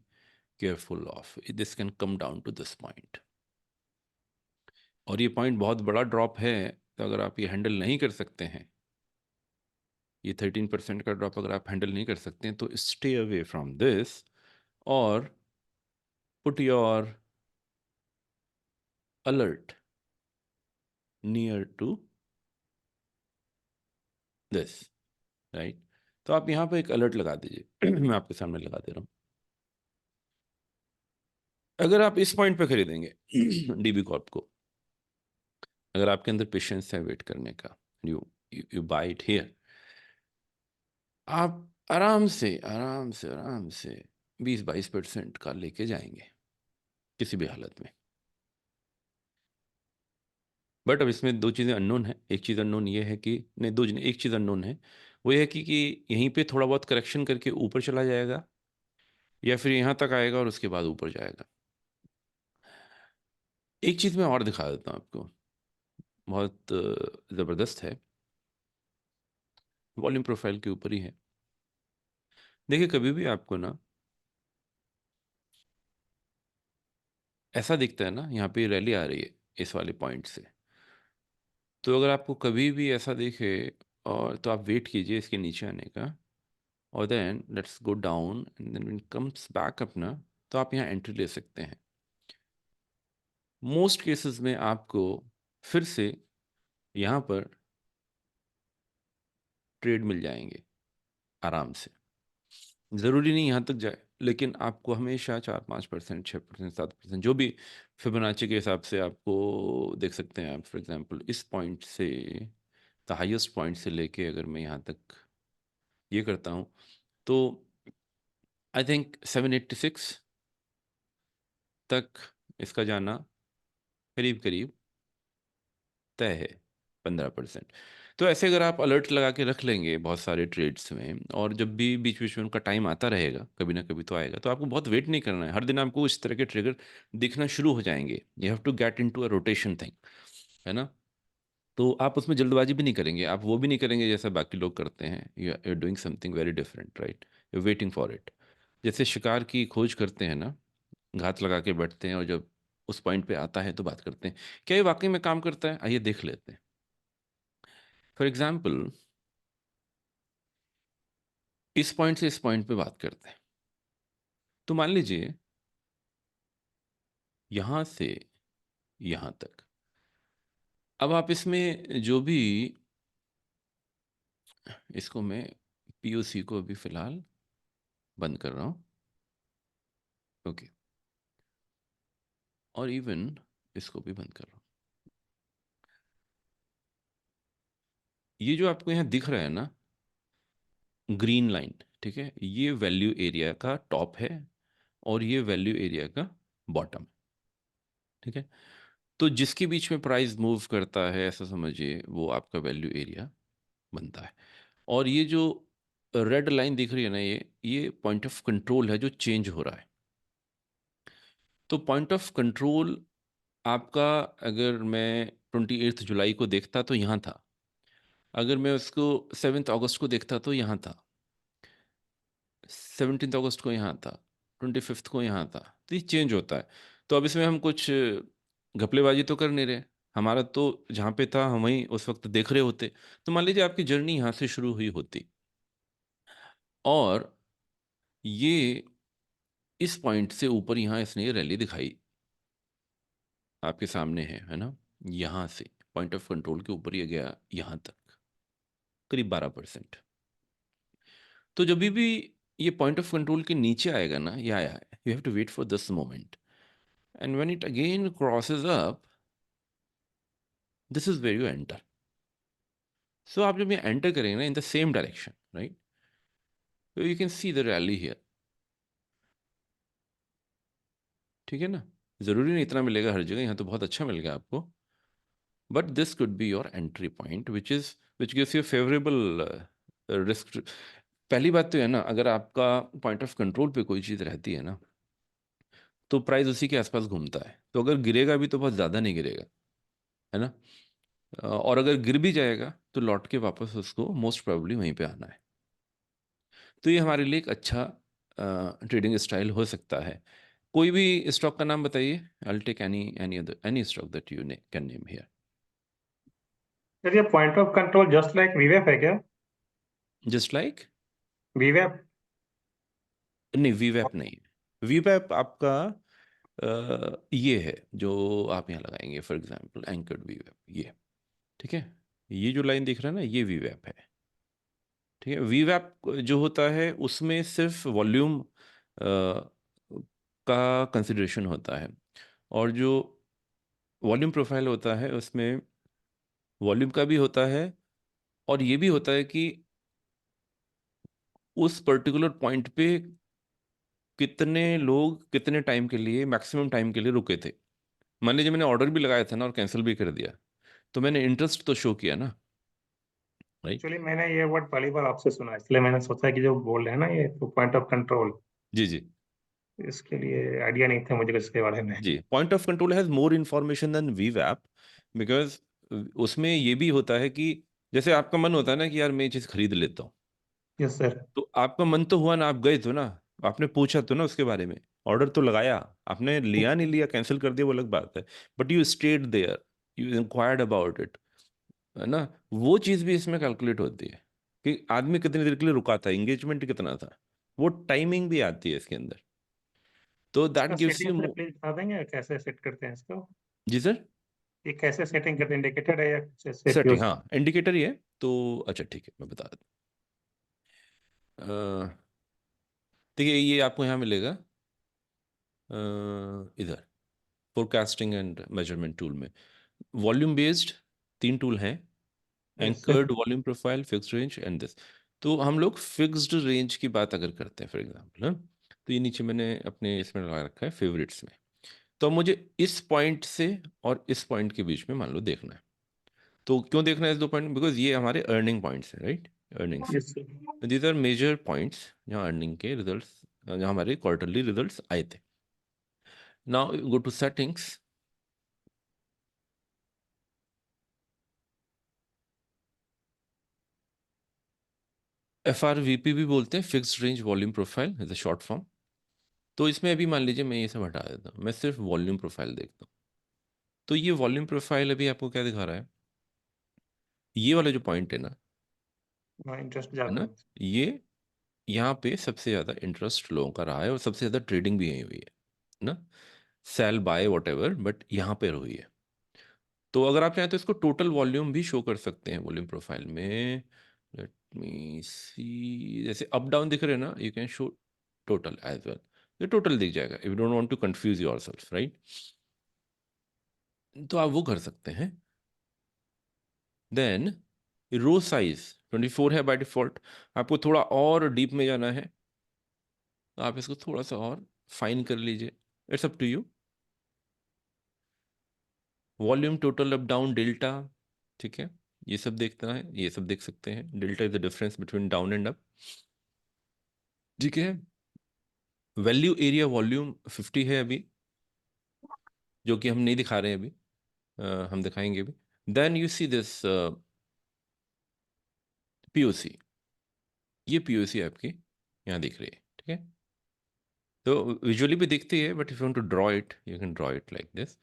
careful of. This can come down to this point. और ये पॉइंट बहुत बड़ा ड्रॉप है, तो अगर आप ये हैंडल नहीं कर सकते हैं, ये 13% का ड्रॉप अगर आप हैंडल नहीं कर सकते हैं, तो स्टे अवे फ्रॉम दिस और put your alert near to this, right. तो आप यहाँ पे एक अलर्ट लगा दीजिए. मैं आपके सामने लगा दे रहा हूँ. अगर आप इस पॉइंट पे खरीदेंगे डीबी कॉर्प को, अगर आपके अंदर पेशेंस है वेट करने का, you you buy it here, आप आराम से 20-22% का लेके जाएंगे किसी भी हालत में. बट अब इसमें दो चीज़ें अननोन है। एक चीज़ अननोन ये है कि, नहीं दो एक चीज़ अननोन है, वो ये है कि यहीं पे थोड़ा बहुत करेक्शन करके ऊपर चला जाएगा, या फिर यहाँ तक आएगा और उसके बाद ऊपर जाएगा। एक चीज़ मैं और दिखा देता हूँ आपको, बहुत ज़बरदस्त है, वॉल्यूम प्रोफाइल के ऊपर ही है। देखिए कभी भी आपको ना ऐसा दिखता है ना, यहाँ पे रैली आ रही है इस वाले पॉइंट से, तो अगर आपको कभी भी ऐसा दिखे, और तो आप वेट कीजिए इसके नीचे आने का, और then let's go down and then comes back up ना, तो आप यहाँ एंट्री ले सकते हैं। मोस्ट केसेस में आपको फिर से यहाँ पर ट्रेड मिल जाएंगे आराम से। ज़रूरी नहीं यहाँ तक जाए, लेकिन आपको हमेशा 4-5%, 6%, 7%, जो भी फिबोनाची के हिसाब से आपको देख सकते हैं आप। फॉर एग्जांपल इस पॉइंट से, द हाईएस्ट पॉइंट से लेके अगर मैं यहाँ तक ये करता हूँ, तो आई थिंक 786 तक इसका जाना करीब करीब तय है, 15%। तो ऐसे अगर आप अलर्ट लगा के रख लेंगे बहुत सारे ट्रेड्स में, और जब भी बीच बीच में उनका टाइम आता रहेगा, कभी ना कभी तो आएगा, तो आपको बहुत वेट नहीं करना है। हर दिन आपको इस तरह के ट्रिगर दिखना शुरू हो जाएंगे। You have to get into a rotation thing, है ना। तो आप उसमें जल्दबाजी भी नहीं करेंगे, आप वो भी नहीं करेंगे जैसा बाकी लोग करते हैं। You are doing something very different, right. You waiting for it. जैसे शिकार की खोज करते हैं ना, घात लगा के बैठते हैं, और जब उस पॉइंट पे आता है तो बात करते हैं। क्या ये वाकई में काम करता है, आइए देख लेते हैं। फॉर एग्जाम्पल इस पॉइंट से इस पॉइंट पे बात करते हैं, तो मान लीजिए यहां से यहां तक। अब आप इसमें जो भी, इसको मैं पीओसी को अभी फिलहाल बंद कर रहा हूं, ओके, और इवन इसको भी बंद कर रहा हूं। ये जो आपको यहां दिख रहा है ना, ग्रीन लाइन, ठीक है, ये वैल्यू एरिया का टॉप है, और ये वैल्यू एरिया का बॉटम, ठीक है। तो जिसके बीच में प्राइस मूव करता है, ऐसा समझिए, वो आपका वैल्यू एरिया बनता है। और ये जो रेड लाइन दिख रही है ना, ये पॉइंट ऑफ कंट्रोल है जो चेंज हो रहा है। तो पॉइंट ऑफ कंट्रोल आपका, अगर मैं 28 जुलाई को देखता तो यहाँ था, अगर मैं उसको 7 अगस्त को देखता तो यहाँ था, 17 अगस्त को यहाँ था, 25 को यहाँ था। तो ये चेंज होता है। तो अब इसमें हम कुछ घपलेबाजी तो कर नहीं रहे, हमारा तो जहाँ पे था हम वहीं उस वक्त देख रहे होते। तो मान लीजिए आपकी जर्नी यहाँ से शुरू हुई होती, और ये इस पॉइंट से ऊपर यहाँ इसने ये रैली दिखाई, आपके सामने है ना। यहाँ से पॉइंट ऑफ कंट्रोल के ऊपर ये गया यहाँ तक, करीब 12%। तो जब भी ये पॉइंट ऑफ कंट्रोल के नीचे आएगा ना, ये आया है, you have to wait for this moment, and when it again crosses up, this is where you enter. So आप जब ये एंटर करेंगे ना in the same direction, right, तो you can see the rally here, ठीक है ना। जरूरी नहीं इतना मिलेगा हर जगह, यहाँ तो बहुत अच्छा मिल गया आपको, but this could be your entry point which gives you favourable risk. पहली बात तो है ना, अगर आपका पॉइंट ऑफ कंट्रोल पे कोई चीज़ रहती है ना, तो प्राइस उसी के आसपास घूमता है। तो अगर गिरेगा भी तो बहुत ज़्यादा नहीं गिरेगा, है ना। और अगर गिर भी जाएगा तो लौट के वापस उसको मोस्ट प्रोबेबली वहीं पे आना है। तो ये हमारे लिए एक अच्छा ट्रेडिंग स्टाइल हो सकता है। कोई भी स्टॉक का नाम बताइए, I will take any other any stock that you can name here. Sir ये point of control just like वीवेप है क्या? जस्ट लाइक, वीवेप। नहीं वीवैप नहीं है। वीवैप आपका ये है जो आप यहाँ लगाएंगे, फॉर एग्जांपल एंकर्ड वीवैप, ये, ठीक है। ये जो लाइन दिख रहा है ना, ये वीवैप है, ठीक है। वीवैप जो होता है उसमें सिर्फ वॉल्यूम का कंसिडरेशन होता है, और जो वॉल्यूम प्रोफाइल होता है उसमें वॉल्यूम का भी होता है, और ये भी होता है कि उस पर्टिकुलर पॉइंट पे कितने लोग कितने टाइम के लिए, मैक्सिमम टाइम के लिए रुके थे। मान लीजिए मैंने ऑर्डर भी लगाया था ना और कैंसिल भी कर दिया, तो मैंने इंटरेस्ट तो शो किया ना, राइट? एक्चुअली मैंने ये वर्ड पहली बार आपसे सुना, इसलिए मैंने सोचा कि जो बोल रहे हैं ना ये तो पॉइंट ऑफ कंट्रोल, जी जी इसके लिए आइडिया नहीं था मुझे इसके बारे में। जी। Point of control has more information than वीवैप, बिकॉज उसमें ये भी होता है कि जैसे आपका मन होता है ना कि यार मैं ये चीज़ खरीद लेता हूँ, यस सर। तो आपका मन तो हुआ ना, आप गए तो ना, आपने पूछा तो ना उसके बारे में, ऑर्डर तो लगाया, आपने लिया नहीं लिया, कैंसिल कर दिया, वो अलग बात है, but you stayed there, you inquired about it, है ना? वो चीज़ भी इसमें कैलकुलेट होती है कि आदमी कितनी देर के लिए रुका था, एंगेजमेंट कितना था, वो टाइमिंग भी आती है इसके अंदर, तो दैट इसका gives setting you. Sir please बता देंगे कैसे सेट करते हैं इसको? जी सर। ये कैसे सेटिंग करते हैं, इंडिकेटर है या कुछ ऐसे सेटिंग, फ्यूज? हाँ इंडिकेटर ही है, तो अच्छा ठीक है मैं बता देता। देखिए ये आपको यहाँ मिलेगा, इधर फोरकास्टिंग एंड मेजरमेंट टूल में वॉल्यूम बेस्ड 3 टूल हैं, yes sir. Anchored, volume profile, fixed range and this. तो हम लोग फिक्स्ड रेंज की बात अगर करते हैं फॉर एग्जांपल, हाँ, तो ये नीचे मैंने अपने इसमें लगा रखा है फेवरेट्स में, तो मुझे इस पॉइंट से और इस पॉइंट के बीच में मान लो देखना है, तो क्यों देखना है इस 2 पॉइंट, बिकॉज ये हमारे अर्निंग पॉइंट्स हैं, right? Earnings, yes sir. These are major points जहाँ अर्निंग के रिजल्ट्स, जहाँ हमारे क्वार्टरली रिजल्ट्स आए थे। Now go to settings, FRVP भी बोलते हैं, fixed range volume profile is a short form. तो इसमें अभी मान लीजिए मैं ये सब हटा देता हूँ, मैं सिर्फ वॉल्यूम प्रोफाइल देखता हूँ, तो ये वॉल्यूम प्रोफाइल अभी आपको क्या दिखा रहा है, ये वाला जो पॉइंट है ना, हाँ, इंटरेस्ट है ज्यादा ना, है। ये यहाँ पे सबसे ज़्यादा इंटरेस्ट लोगों का रहा है और सबसे ज़्यादा ट्रेडिंग भी यही हुई है ना, sell buy whatever, but यहाँ पे हुई है। तो अगर आप चाहें तो इसको टोटल वॉल्यूम भी शो कर सकते हैं वॉल्यूम प्रोफाइल में, लेट मी सी, जैसे अप डाउन दिख रहे हैं ना, you can show total as well, ये टोटल दिख जाएगा if you don't want to confuse yourself, right? तो आप वो कर सकते हैं। देन रो साइज 24 है बाय डिफॉल्ट, आपको थोड़ा और डीप में जाना है, आप इसको थोड़ा सा और फाइन कर लीजिए, it's up to you. Volume total up down delta, ठीक है, ये सब देखना है, ये सब देख सकते हैं, delta is the difference between down and up, ठीक है। वैल्यू एरिया वॉल्यूम 50 है अभी, जो कि हम नहीं दिखा रहे हैं अभी, हम दिखाएंगे अभी। Then you see this POC, ये पीओसी आपकी यहाँ दिख रही है, ठीक है, तो विजुअली भी दिखती है, but if you want to draw it you can draw it like this.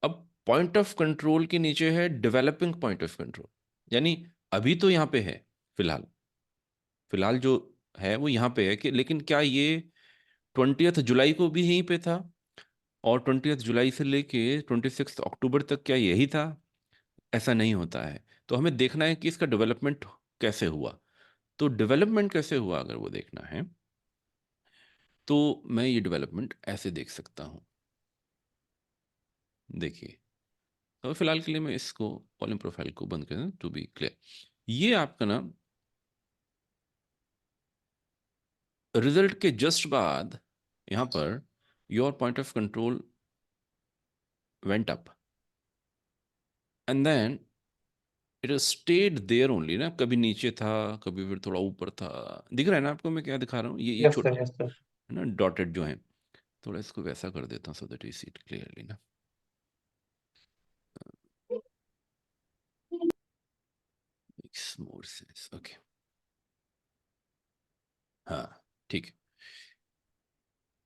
अब पॉइंट ऑफ कंट्रोल के नीचे है डेवलपिंग पॉइंट ऑफ कंट्रोल, यानी अभी तो यहाँ पे है, फिलहाल फिलहाल जो है वो यहाँ पे है कि, लेकिन क्या ये 20th जुलाई को भी यहीं पे था, और 20th जुलाई से लेके 26 अक्टूबर तक क्या यही था? ऐसा नहीं होता है, तो हमें देखना है कि इसका डेवलपमेंट कैसे हुआ। तो डेवलपमेंट कैसे हुआ अगर वो देखना है, तो मैं ये डेवलपमेंट ऐसे देख सकता हूँ, देखिए। तो फिलहाल के लिए मैं इसको वॉल्यूम प्रोफाइल को बंद कर दूं टू बी क्लियर। ये आपका ना रिजल्ट के जस्ट बाद यहाँ पर your point of control went up and then it stayed there only ना, कभी नीचे था, कभी फिर थोड़ा ऊपर था, दिख रहा है ना आपको मैं क्या दिखा रहा हूँ, ये यस छोटे सर, यस सर। है ना डॉटेड जो है, थोड़ा इसको वैसा कर देता हूँ सो that you see it clearly ना, makes more sense, okay, हाँ ठीक है,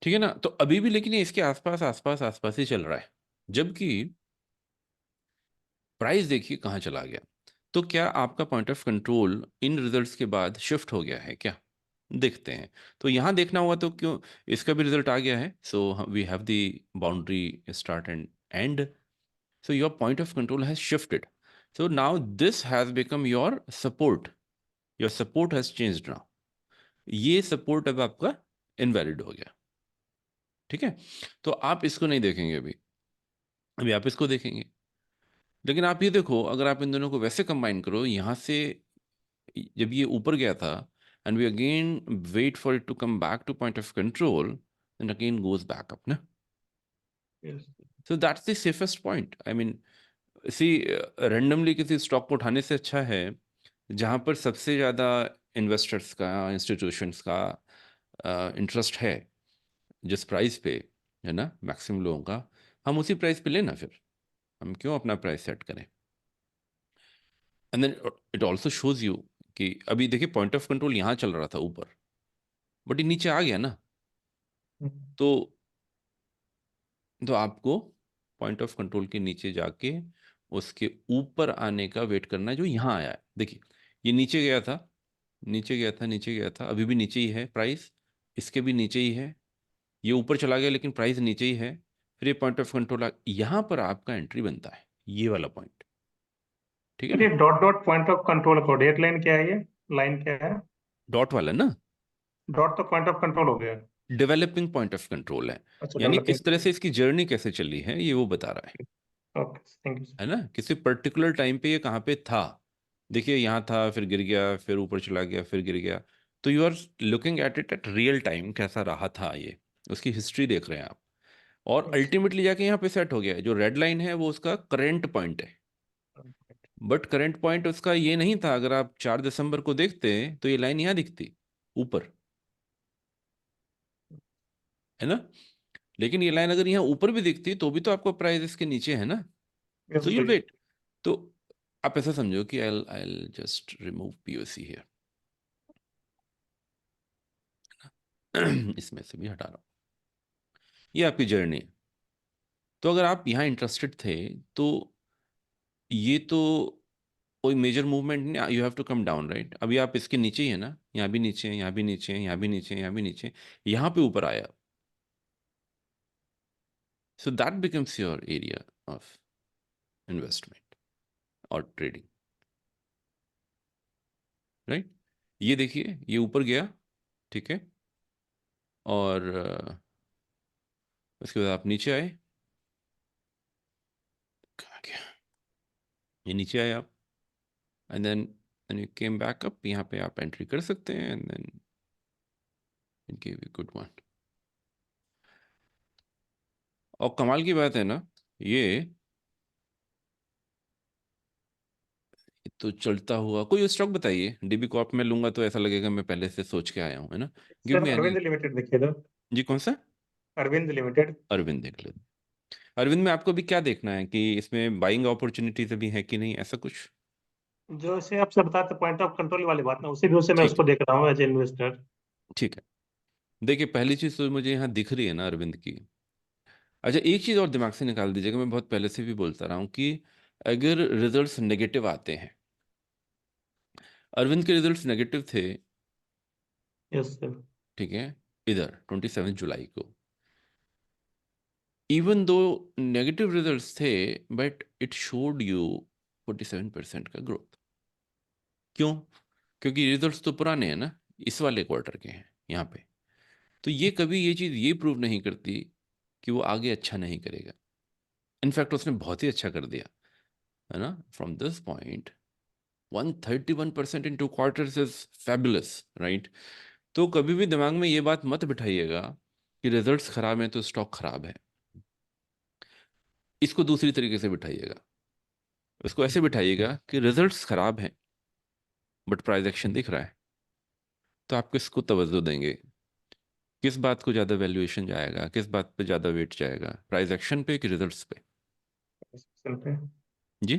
ठीक है ना। तो अभी भी लेकिन ये इसके आसपास आसपास आसपास ही चल रहा है, जबकि प्राइस देखिए कहाँ चला गया। तो क्या आपका point of control in results के बाद शिफ्ट हो गया है क्या? देखते हैं। तो यहाँ देखना हुआ तो क्यों, इसका भी रिजल्ट आ गया है, so we have the boundary start and end, so your point of control has shifted, so now this has become your support has changed now, ये सपोर्ट अब आपका इनवैलिड हो गया, ठीक है। तो आप इसको नहीं देखेंगे अभी, अभी आप इसको देखेंगे, लेकिन आप ये देखो अगर आप इन दोनों को वैसे कंबाइन करो, यहाँ से जब ये ऊपर गया था and we again wait for it to come back to point of control, then again goes back up ना, yes. so that's the safest point, I mean see randomly किसी स्टॉक को उठाने से अच्छा है जहां पर सबसे ज़्यादा इन्वेस्टर्स का, इंस्टीट्यूशंस का इंटरेस्ट है, जिस प्राइस पे, है ना, मैक्सिमम लोगों का, हम उसी प्राइस पे लेना। फिर हम क्यों अपना प्राइस सेट करें? And then it also shows you कि अभी देखिए पॉइंट ऑफ कंट्रोल यहाँ चल रहा था ऊपर, बट ये नीचे आ गया ना। तो आपको पॉइंट ऑफ कंट्रोल के नीचे जाके उसके ऊपर आने का वेट करना है, जो यहाँ आया है। देखिए ये नीचे गया था, नीचे गया था, नीचे गया था, अभी भी नीचे ही है प्राइस, इसके भी नीचे ही है, ये ऊपर चला गया लेकिन प्राइस नीचे ही है। फिर ये पॉइंट ऑफ कंट्रोल यहाँ पर आपका एंट्री बनता है, ये वाला पॉइंट, ठीक है सर ना। ये dot dot point of control को डेट लाइन क्या है, ये लाइन क्या है? डॉट वाला ना डॉट तो पॉइंट ऑफ कंट्रोल हो गया। डेवलपिंग पॉइंट ऑफ कंट्रोल है, अच्छा, यानी डेवलपिंग। किस तरह से इसकी जर्नी कैसे चली है ये वो बता रहा ओके, थैंक यू। है ना। किसी पर्टिकुलर टाइम पे ये कहाँ पे था, देखिए यहाँ था, फिर गिर गया, फिर ऊपर चला गया, फिर गिर गया। तो you are looking at it at real time, कैसा रहा था ये, उसकी हिस्ट्री देख रहे हैं आप। और अल्टीमेटली जाके यहाँ पे सेट हो गया है। जो रेड लाइन है वो उसका करेंट पॉइंट है, बट करंट पॉइंट उसका ये नहीं था। अगर आप 4 दिसंबर को देखते तो ये लाइन यहाँ दिखती ऊपर, है ना। लेकिन ये लाइन अगर यहाँ ऊपर भी दिखती तो भी तो आपको प्राइस इसके नीचे है ना। यस सो यूल भाई। वेट। तो आप ऐसा समझो कि I I just remove POC here, इसमें से भी हटा रहा हूँ। ये आपकी जर्नी है। तो अगर आप यहाँ इंटरेस्टेड थे तो ये तो कोई मेजर मूवमेंट नहीं, you have to come down, right. अभी आप इसके नीचे ही है ना, यहाँ भी नीचे है, यहाँ भी नीचे है, यहाँ भी नीचे है, यहाँ भी नीचे है, यहाँ पे ऊपर आया। So that becomes your area of investment और ट्रेडिंग, राइट। ये देखिए ये ऊपर गया, ठीक है, और उसके बाद आप नीचे आए, कहाँ गया, ये नीचे आए आप, and then you came back up. यहाँ पे आप एंट्री कर सकते हैं, and then it give you good one. और कमाल की बात है ना, ये तो चलता हुआ कोई स्टॉक बताइए, डीबी कॉर्प में लूंगा तो ऐसा लगेगा मैं पहले से सोच के आया हूँ, है ना। Give sir me any. Arvind limited देखिए तो। जी कौन सा? अरविंद लिमिटेड। अरविंद देख ले। अरविंद में आपको भी क्या देखना है कि इसमें बाइंग अपॉर्चुनिटीज अभी है कि नहीं, ऐसा कुछ? जो से आपसे बताते पॉइंट ऑफ कंट्रोल वाली बात ना, उसी व्यू से मैं ठीक उसको देख रहा हूँ एज इन्वेस्टर। ठीक है। देखिए पहली चीज तो मुझे यहाँ दिख रही है ना अरविंद की। अच्छा एक चीज और दिमाग से निकाल दीजिएगा, मैं बहुत पहले से भी बोलता रहा हूँ कि अगर रिजल्ट्स नेगेटिव आते हैं, अरविंद के रिजल्ट्स नेगेटिव थे, यस सर। ठीक है, इधर 27 जुलाई को, इवन दो नेगेटिव रिजल्ट्स थे, बट इट शोड यू 47% का ग्रोथ। क्यों? क्योंकि रिजल्ट्स तो पुराने हैं ना, इस वाले क्वार्टर के हैं यहाँ पे। तो ये कभी ये चीज़ ये प्रूव नहीं करती कि वो आगे अच्छा नहीं करेगा। इनफैक्ट उसने बहुत ही अच्छा कर दिया, है ना। From this point 131% in 2 quarters is fabulous, right. तो कभी भी दिमाग में ये बात मत बिठाइएगा कि रिजल्ट्स खराब हैं तो स्टॉक खराब है। इसको दूसरी तरीके से बिठाइएगा, उसको ऐसे बिठाइएगा कि रिजल्ट्स खराब हैं बट प्राइस एक्शन दिख रहा है। तो आप किसको तवज्जो देंगे, किस बात को ज़्यादा वैल्यूएशन जाएगा, किस बात पे ज़्यादा वेट जाएगा, प्राइस एक्शन पे कि रिजल्ट्स पे? सेक्शन पे। जी,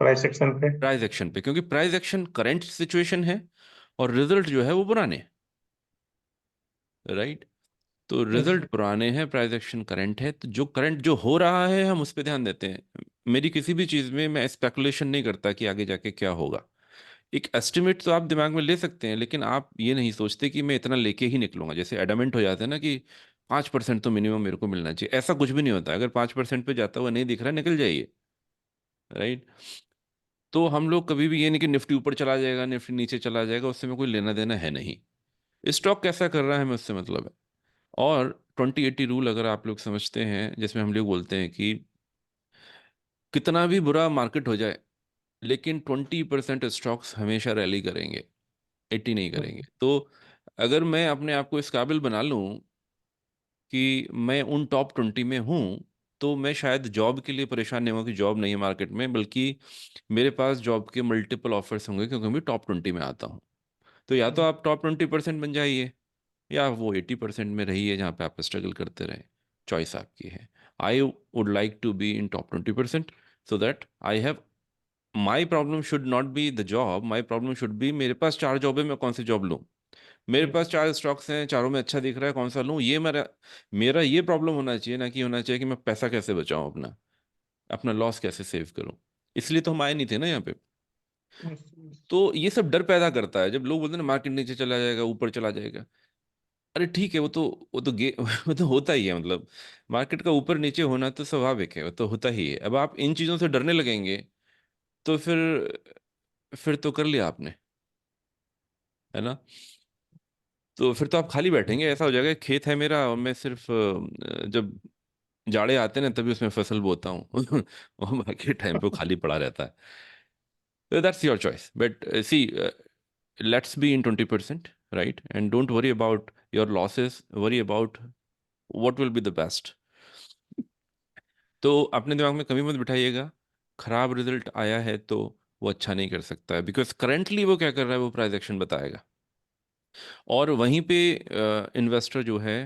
प्राइस सेक्शन पे। प्राइस एक्शन पे, क्योंकि प्राइस एक्शन करंट सिचुएशन है और रिजल्ट जो है वो पुराने, राइट। तो यस रिजल्ट सर। पुराने हैं, प्राइस एक्शन करंट है, तो जो करंट जो हो रहा है हम उस पर ध्यान देते हैं। मेरी किसी भी चीज़ में मैं स्पेकुलेशन नहीं करता कि आगे जाके क्या होगा। एक एस्टिमेट तो आप दिमाग में ले सकते हैं, लेकिन आप ये नहीं सोचते कि मैं इतना लेके ही निकलूंगा। जैसे एडामेंट हो जाता है ना कि 5% तो मिनिमम मेरे को मिलना चाहिए, ऐसा कुछ भी नहीं होता। अगर 5% पे जाता हुआ नहीं दिख रहा, निकल जाइए, राइट। तो हम लोग कभी भी ये नहीं कि निफ्टी ऊपर चला जाएगा, निफ्टी नीचे चला जाएगा, उससे में कोई लेना देना है नहीं। स्टॉक कैसा कर रहा है हमें उससे मतलब है। और 20/80 रूल अगर आप लोग समझते हैं, जिसमें हम लोग बोलते हैं कि कितना भी बुरा मार्केट हो जाए लेकिन 20% स्टॉक्स हमेशा रैली करेंगे, 80 नहीं करेंगे। तो अगर मैं अपने आप को इस काबिल बना लूं कि मैं उन टॉप 20 में हूं, तो मैं शायद जॉब के लिए परेशान नहीं हुआ कि जॉब नहीं है मार्केट में, बल्कि मेरे पास जॉब के मल्टीपल ऑफर्स होंगे क्योंकि मैं टॉप 20 में आता हूँ। तो या तो आप टॉप 20% बन जाइए, या वो 80% में रहिए जहाँ पे आप स्ट्रगल करते रहे। चॉइस आपकी है। I would like to be in top 20%, so that I have, my problem should not be the job, my problem should be मेरे पास 4 जॉब है, मैं कौन सी जॉब लूँ। मेरे पास 4 स्टॉक्स हैं, चारों में अच्छा दिख रहा है, कौन सा लूँ, ये मेरा मेरा ये प्रॉब्लम होना चाहिए, ना कि होना चाहिए कि मैं पैसा कैसे बचाऊं, अपना अपना लॉस कैसे सेव करूं। इसलिए तो हम आए नहीं थे ना यहाँ पे। तो ये सब डर पैदा करता है जब लोग बोलते हैं ना मार्केट नीचे चला जाएगा, ऊपर चला जाएगा। अरे ठीक है, वो तो होता ही है, मतलब मार्केट का ऊपर नीचे होना तो स्वाभाविक है, वो तो होता ही है। अब आप इन चीजों से डरने लगेंगे तो फिर तो कर लिया आपने, है ना। तो फिर तो आप खाली बैठेंगे, ऐसा हो जाएगा खेत है मेरा और मैं सिर्फ जब जाड़े आते हैं ना तभी उसमें फसल बोता हूँ और बाकी टाइम पे वो खाली पड़ा रहता है। So that's your choice. But see, let's be in 20%, right? And don't worry about your losses. Worry about what will be the best. तो अपने दिमाग में कभी मत बिठाइएगा खराब रिजल्ट आया है तो वो अच्छा नहीं कर सकता है, बिकॉज करंटली वो क्या कर रहा है वो प्राइस एक्शन बताएगा। और वहीं पे इन्वेस्टर जो है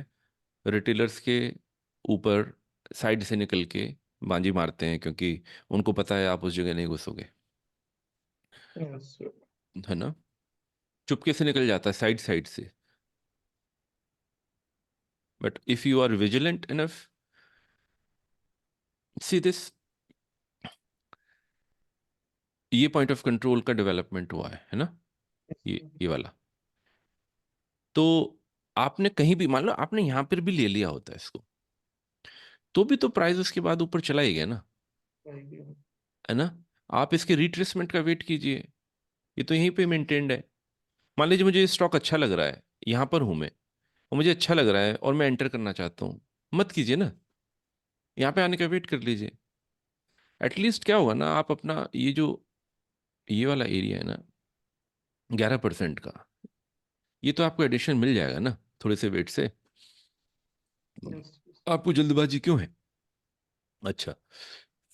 रिटेलर्स के ऊपर साइड से निकल के बाजी मारते हैं, क्योंकि उनको पता है आप उस जगह नहीं घुसोगे, Yes. है ना। चुपके से निकल जाता है साइड साइड से। But if you are vigilant enough, see this, ये पॉइंट ऑफ कंट्रोल का डेवलपमेंट हुआ है ना, ये वाला। तो आपने कहीं भी मान लो आपने यहां पर भी ले लिया होता है इसको, तो भी तो प्राइस उसके बाद ऊपर चला ही गया ना, है ना। आप इसके रिट्रेसमेंट का वेट कीजिए, ये तो यहीं पे मेंटेन्ड है। मान लीजिए मुझे स्टॉक अच्छा लग रहा है, यहां पर हूं मैं, और मुझे अच्छा लग रहा है और मैं एंटर करना चाहता हूं, मत कीजिए ना, यहाँ पे आने का वेट कर लीजिए। एटलीस्ट क्या होगा ना, आप अपना ये जो ये वाला एरिया है ना 11% का, ये तो आपको एडिशन मिल जाएगा ना थोड़े से वेट से। आपको जल्दबाजी क्यों है। अच्छा,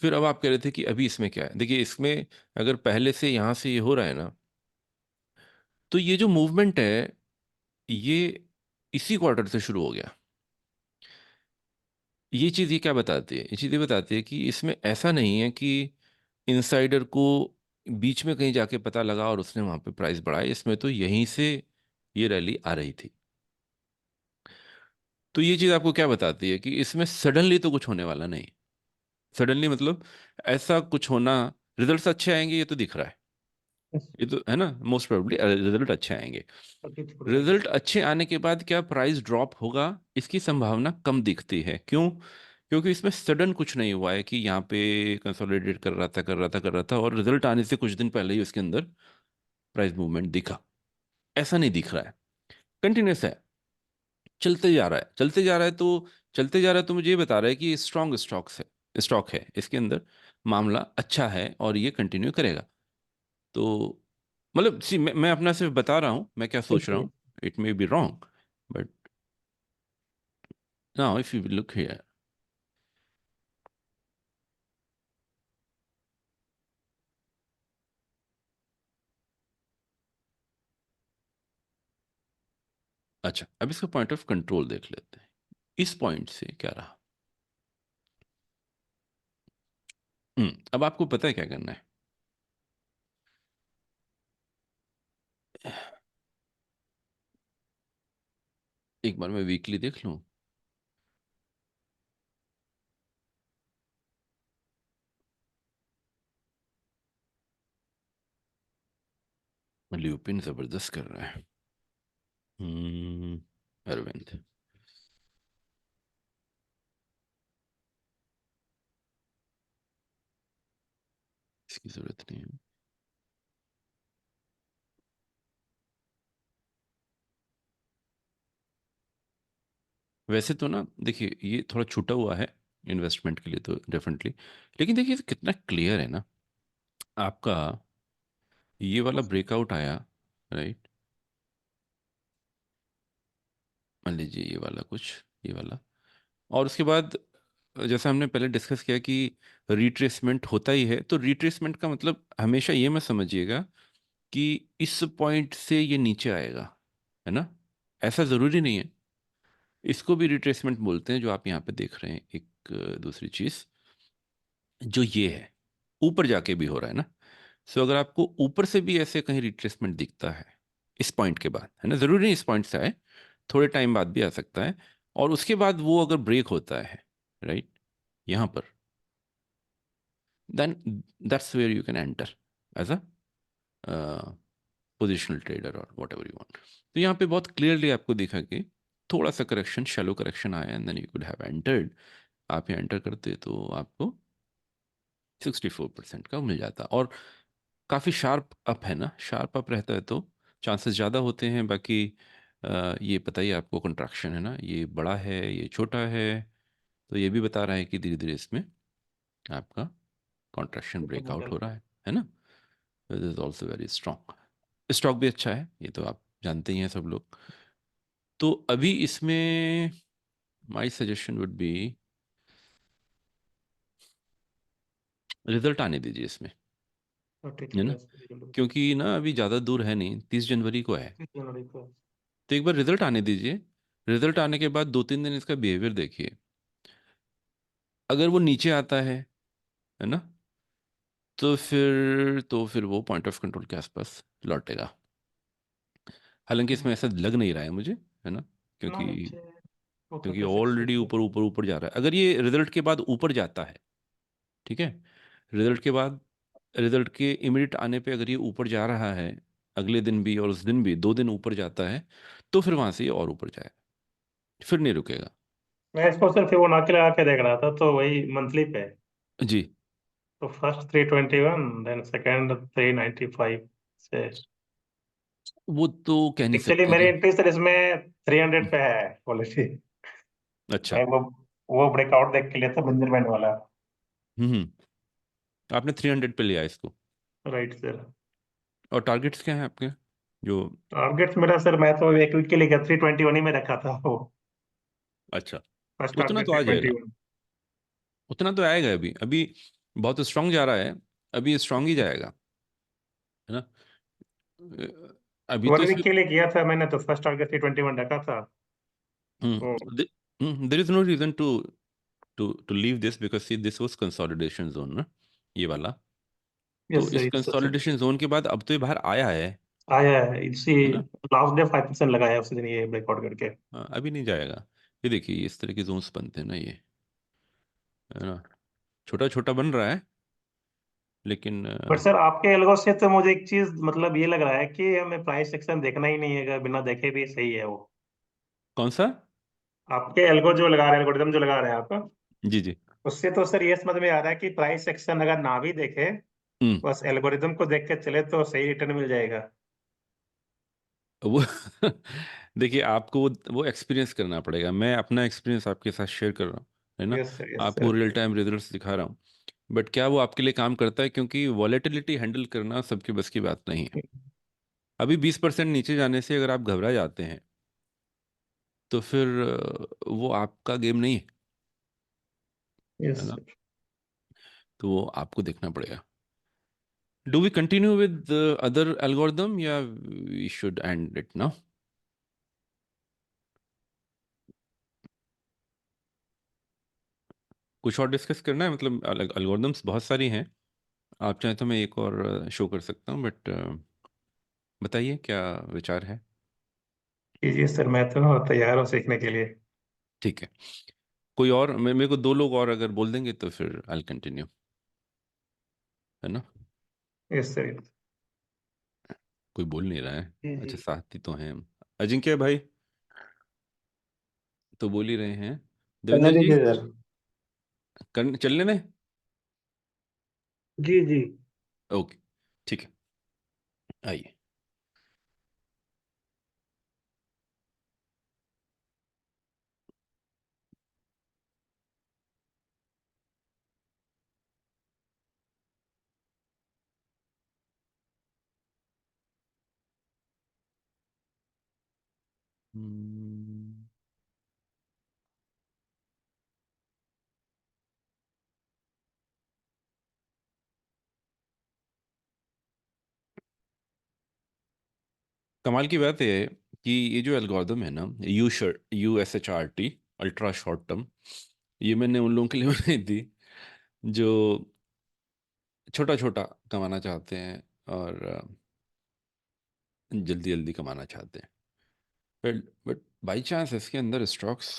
फिर अब आप कह रहे थे कि अभी इसमें क्या है, देखिए इसमें अगर पहले से यहाँ से ये हो रहा है ना, तो ये जो मूवमेंट है ये इसी क्वार्टर से शुरू हो गया। ये चीज़ ये क्या बताती है, ये चीज़ ये बताती है कि इसमें ऐसा नहीं है कि इनसाइडर को बीच में कहीं जाके पता लगा और उसने वहां पे प्राइस बढ़ाया, इसमें तो यहीं से ये रैली आ रही थी। तो ये चीज़ आपको क्या बताती है कि इसमें सडनली तो कुछ होने वाला नहीं। सडनली मतलब ऐसा कुछ होना, रिजल्ट्स अच्छे आएंगे ये तो दिख रहा है, ये तो है ना, मोस्ट प्रोबेबली रिजल्ट अच्छे आएंगे। रिजल्ट अच्छे आने के बाद क्या प्राइस ड्रॉप होगा, इसकी संभावना कम दिखती है। क्यों? क्योंकि इसमें सडन कुछ नहीं हुआ है कि यहाँ पे कंसोलिडेट कर रहा था और रिजल्ट आने से कुछ दिन पहले ही उसके अंदर प्राइस मूवमेंट दिखा। ऐसा नहीं दिख रहा है, कंटिन्यूस है, चलते जा रहा है, चलते जा रहा है। तो चलते जा रहा है तो मुझे ये बता रहा है कि स्ट्रॉन्ग स्टॉक है इसके अंदर, मामला अच्छा है और ये कंटिन्यू करेगा। तो मतलब सी मैं अपना सिर्फ बता रहा हूँ मैं क्या सोच रहा हूँ, it may be wrong, but now if you look here, अच्छा अब इसका पॉइंट ऑफ कंट्रोल देख लेते हैं। इस पॉइंट से क्या रहा। अब आपको पता है क्या करना है। एक बार मैं वीकली देख लूं। ल्यूपिन जबरदस्त कर रहा है। अरविंद, इसकी जरूरत नहीं है। वैसे तो ना देखिए ये थोड़ा छूटा हुआ है इन्वेस्टमेंट के लिए तो डेफिनेटली, लेकिन देखिए कितना क्लियर है ना आपका, ये वाला ब्रेकआउट आया, राइट। मान लीजिए ये वाला कुछ, ये वाला, और उसके बाद जैसा हमने पहले डिस्कस किया कि रिट्रेसमेंट होता ही है, तो रिट्रेसमेंट का मतलब हमेशा ये मत समझिएगा कि इस पॉइंट से ये नीचे आएगा, है ना। ऐसा ज़रूरी नहीं है। इसको भी रिट्रेसमेंट बोलते हैं, जो आप यहाँ पे देख रहे हैं। एक दूसरी चीज़ जो ये है, ऊपर जाके भी हो रहा है ना। सो अगर आपको ऊपर से भी ऐसे कहीं रिट्रेसमेंट दिखता है इस पॉइंट के बाद, है ना, ज़रूरी नहीं इस पॉइंट से आए, थोड़े टाइम बाद भी आ सकता है, और उसके बाद वो अगर ब्रेक होता है, राइट, यहाँ पर, then that's where you can enter as a positional trader और वॉट एवर यू वांट। तो यहाँ पे बहुत क्लियरली आपको दिखा कि थोड़ा सा करेक्शन, शैलो करेक्शन आया, and then you could have entered. आप यहाँ एंटर करते तो आपको 64% का मिल जाता, और काफ़ी शार्प अप है ना। शार्प अप रहता है तो चांसेस ज़्यादा होते हैं। बाकी ये पता ही है आपको, कंट्रैक्शन है ना, ये बड़ा है ये छोटा है, तो ये भी बता रहा है कि धीरे धीरे इसमें आपका कॉन्ट्रैक्शन ब्रेकआउट हो रहा है ना। This is also very strong. Stock भी अच्छा है, ये तो आप जानते ही हैं सब लोग। तो अभी इसमें my suggestion would be, result आने दीजिए इसमें, ठीक है है ना, yes, बिल्कुल। क्योंकि ना अभी ज़्यादा दूर है नहीं, 30 जनवरी को है। 30 जनवरी को। तो एक बार रिजल्ट आने दीजिए। रिजल्ट आने के बाद 2-3 दिन इसका बिहेवियर देखिए। अगर वो नीचे आता है ना, तो फिर वो पॉइंट ऑफ कंट्रोल के आसपास लौटेगा। हालांकि इसमें ऐसा लग नहीं रहा है मुझे, है ना, ना क्योंकि नीचे वो तो क्योंकि कैसे ऑलरेडी ऊपर ऊपर ऊपर जा रहा है। अगर ये रिजल्ट के बाद ऊपर जाता है, ठीक है, रिजल्ट के बाद, रिजल्ट के इमीडिएट आने पे अगर ये ऊपर जा रहा है, अगले दिन भी और उस दिन भी 2 दिन ऊपर जाता है, तो फिर वहां से ये और ऊपर जाएगा, फिर नहीं रुकेगा। मैं इसको सिर्फ वो नाके लगा के देख रहा था, तो वही मंथली पे। जी। तो फर्स्ट 321, देन सेकंड 395 से। वो तो कह नहीं एक्चुअली सकते मेरी कि, एंट्री सर इसमें 300 पे है पॉलिसी। अच्छा। मैं वो ब्रेकआउट देख के लिया था बंजर बैंड वाला। हम्म। आपने 300 पे लिया इसको, राइट सर। और टारगेट्स क्या हैं आपके जो। टारगेट्स मेरा सर, मैं तो एक वीक के लिए गया 321 ही में रखा था वो। अच्छा, फर्स्ट तो उतना टारगेट तो आ जाएगा। 321। उतना तो आएगा। अभी अभी बहुत स्ट्रांग जा रहा है, अभी स्ट्रांग ही जाएगा, है ना। अभी तो वन वीक इसमें, के लिए किया था मैंने, तो फर्स्ट टारगेट 321 रखा था। तो there is no reason to leave this, because see this was consolidation zone ना, ये वाला। तो यस सर, इस सर कंसोलिडेशन जोन के बाद अब तो ये बाहर आया आया है इसी। है ना। लास्ट डे 5% लगाया उसी दिन ये ब्रेकआउट करके। हाँ, अभी नहीं जाएगा। ये देखिए, ये इस तरह के जोन्स बनते हैं ना, ये, है ना, छोटा छोटा बन रहा है, लेकिन बट सर आपके एल्गो से तो मुझे एक चीज मतलब ये लग रहा है कि हमें प्राइस सेक्शन देखना ही नहीं है, अगर बिना देखे भी सही है वो। कौन सा। आपके एल्गो जो लगा रहे हैं, एल्गोरिथम जो लगा रहे हैं आप, जी जी। उससे तो सर ये समझ में आ रहा है कि प्राइस सेक्शन अगर ना भी देखे, हम्म। बस एल्गोरिथम को देख के चले तो सही रिटर्न मिल जाएगा। वो देखिए, आपको वो एक्सपीरियंस करना पड़ेगा। मैं अपना एक्सपीरियंस आपके साथ शेयर कर रहा हूँ, है ना, यस सर, यस आपको सर। रियल टाइम रिजल्ट्स दिखा रहा हूँ। बट क्या वो आपके लिए काम करता है, क्योंकि वॉलेटिलिटी हैंडल करना सबके बस की बात नहीं है। अभी 20% नीचे जाने से अगर आप घबरा जाते हैं, तो फिर वो आपका गेम नहीं है यस ना। सर। तो वो आपको देखना पड़ेगा। Do we continue with other algorithm, या we should end it now. कुछ और डिस्कस करना है, मतलब एल्गोरिदम्स बहुत सारी हैं। आप चाहें तो मैं एक और शो कर सकता हूँ, बट बताइए क्या विचार है। कीजिए सर, मैं तो तैयार हूँ सीखने के लिए। ठीक है। कोई और, मेरे को 2 लोग और अगर बोल देंगे तो फिर आई कंटिन्यू, है ना। Yes sir. कोई बोल नहीं रहा है। जी जी। अच्छा, साथी तो हैं हम। अजिंक्य भाई तो बोल ही रहे हैं। करने देवेंद्र जी, दीजिए सर। चलने में। जी जी। ओके, ठीक है, आइए। हम्म, कमाल की बात है कि ये जो एल्गोरिदम है ना, USHRT, अल्ट्रा शॉर्ट टर्म, ये मैंने उन लोगों के लिए बनाई थी जो छोटा छोटा कमाना चाहते हैं और जल्दी जल्दी कमाना चाहते हैं। बट बाई चांस इसके अंदर स्टॉक्स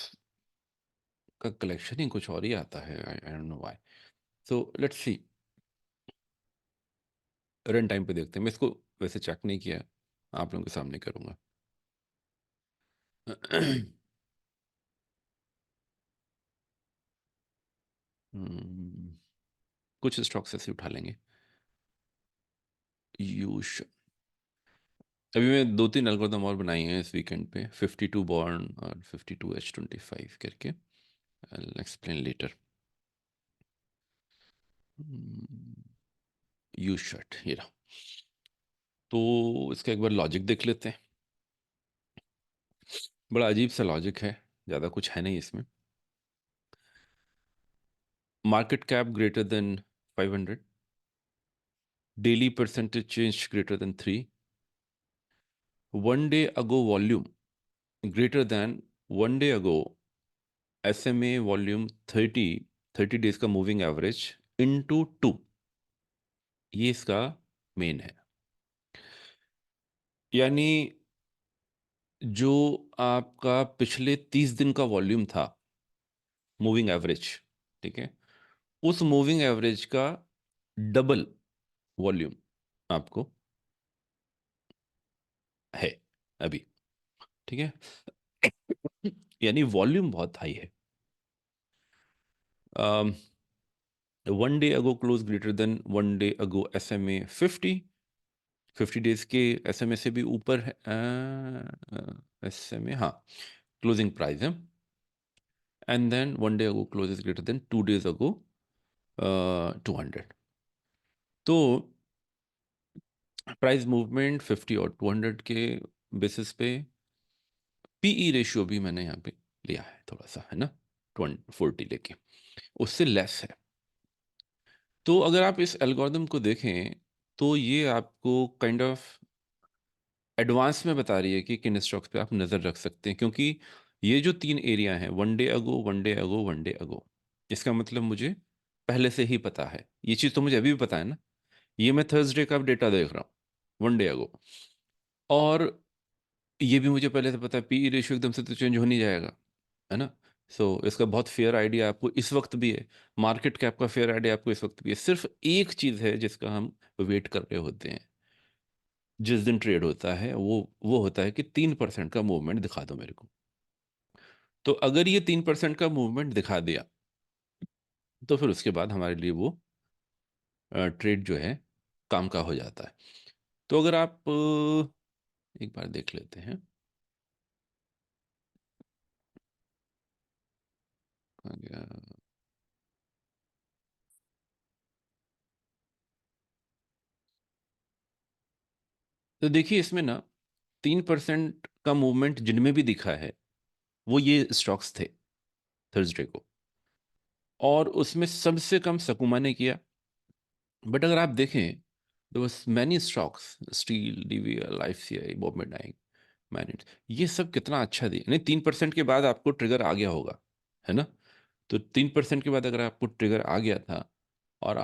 का कलेक्शन ही कुछ और ही आता है। I don't know why. So let's see, run time पे देखते हैं। मैं इसको वैसे चेक नहीं किया, आप लोगों के सामने करूँगा। हम्म, कुछ स्टॉक्स ऐसे उठा लेंगे। यूश अभी मैं 2-3 एल्गोरिदम और बनाई हैं इस वीकेंड पे, 52 बॉर्न और 52H25 करके। I explain letter. You shirt ये रहा। तो इसका एक बार लॉजिक देख लेते हैं। बड़ा अजीब सा लॉजिक है, ज़्यादा कुछ है नहीं इसमें। Market cap greater than 500, daily percentage change greater than 3, one day ago volume greater than one day ago SMA volume 30 days का मूविंग एवरेज इनटू 2। ये इसका मेन है। यानी जो आपका पिछले 30 दिन का वॉल्यूम था, मूविंग एवरेज, ठीक है, उस मूविंग एवरेज का डबल वॉल्यूम आपको है अभी, ठीक है। यानी वॉल्यूम बहुत हाई है। One day ago close greater than one day ago SMA 50 days के SMA से भी ऊपर है। SMA, हाँ, क्लोजिंग प्राइस है। And then one day ago close is greater than 2 days ago 200। तो प्राइस मूवमेंट 50 और 200 के बेसिस पे PE रेशियो भी मैंने यहाँ पे लिया है थोड़ा सा, है ना, 40 लेके, उससे लेस है। तो अगर आप इस एल्गोरिदम को देखें तो ये आपको काइंड ऑफ एडवांस में बता रही है कि किन स्टॉक्स पे आप नज़र रख सकते हैं। क्योंकि ये जो 3 एरिया हैं, वन डे अगो, वन डे अगो, वन डे अगो, इसका मतलब मुझे पहले से ही पता है। ये चीज़ तो मुझे अभी भी पता है ना। ये मैं थर्सडे का डेटा देख रहा हूँ, वन डे अगो। और ये भी मुझे पहले से पता है, PE रेशियो एकदम से तो चेंज हो नहीं जाएगा, है ना। सो इसका बहुत फेयर आइडिया आपको इस वक्त भी है। मार्केट कैप का फेयर आइडिया आपको इस वक्त भी है। सिर्फ एक चीज़ है जिसका हम वेट कर रहे होते हैं, जिस दिन ट्रेड होता है वो होता है कि 3% का मूवमेंट दिखा दो मेरे को। तो अगर ये 3% का मूवमेंट दिखा दिया तो फिर उसके बाद हमारे लिए वो ट्रेड जो है काम का हो जाता है। तो अगर आप एक बार देख लेते हैं, कहाँ गया? तो देखिए इसमें ना 3% का मूवमेंट जिनमें भी दिखा है वो ये स्टॉक्स थे थर्सडे को, और उसमें सबसे कम सकुमा ने किया। बट अगर आप देखें तो बस many stocks, steel, DVL, IFCI, Bombay dyeing, merit, ये सब कितना अच्छा दिए। नहीं, 3% के बाद आपको ट्रिगर आ गया होगा, है ना। तो 3% के बाद अगर आपको ट्रिगर आ गया था और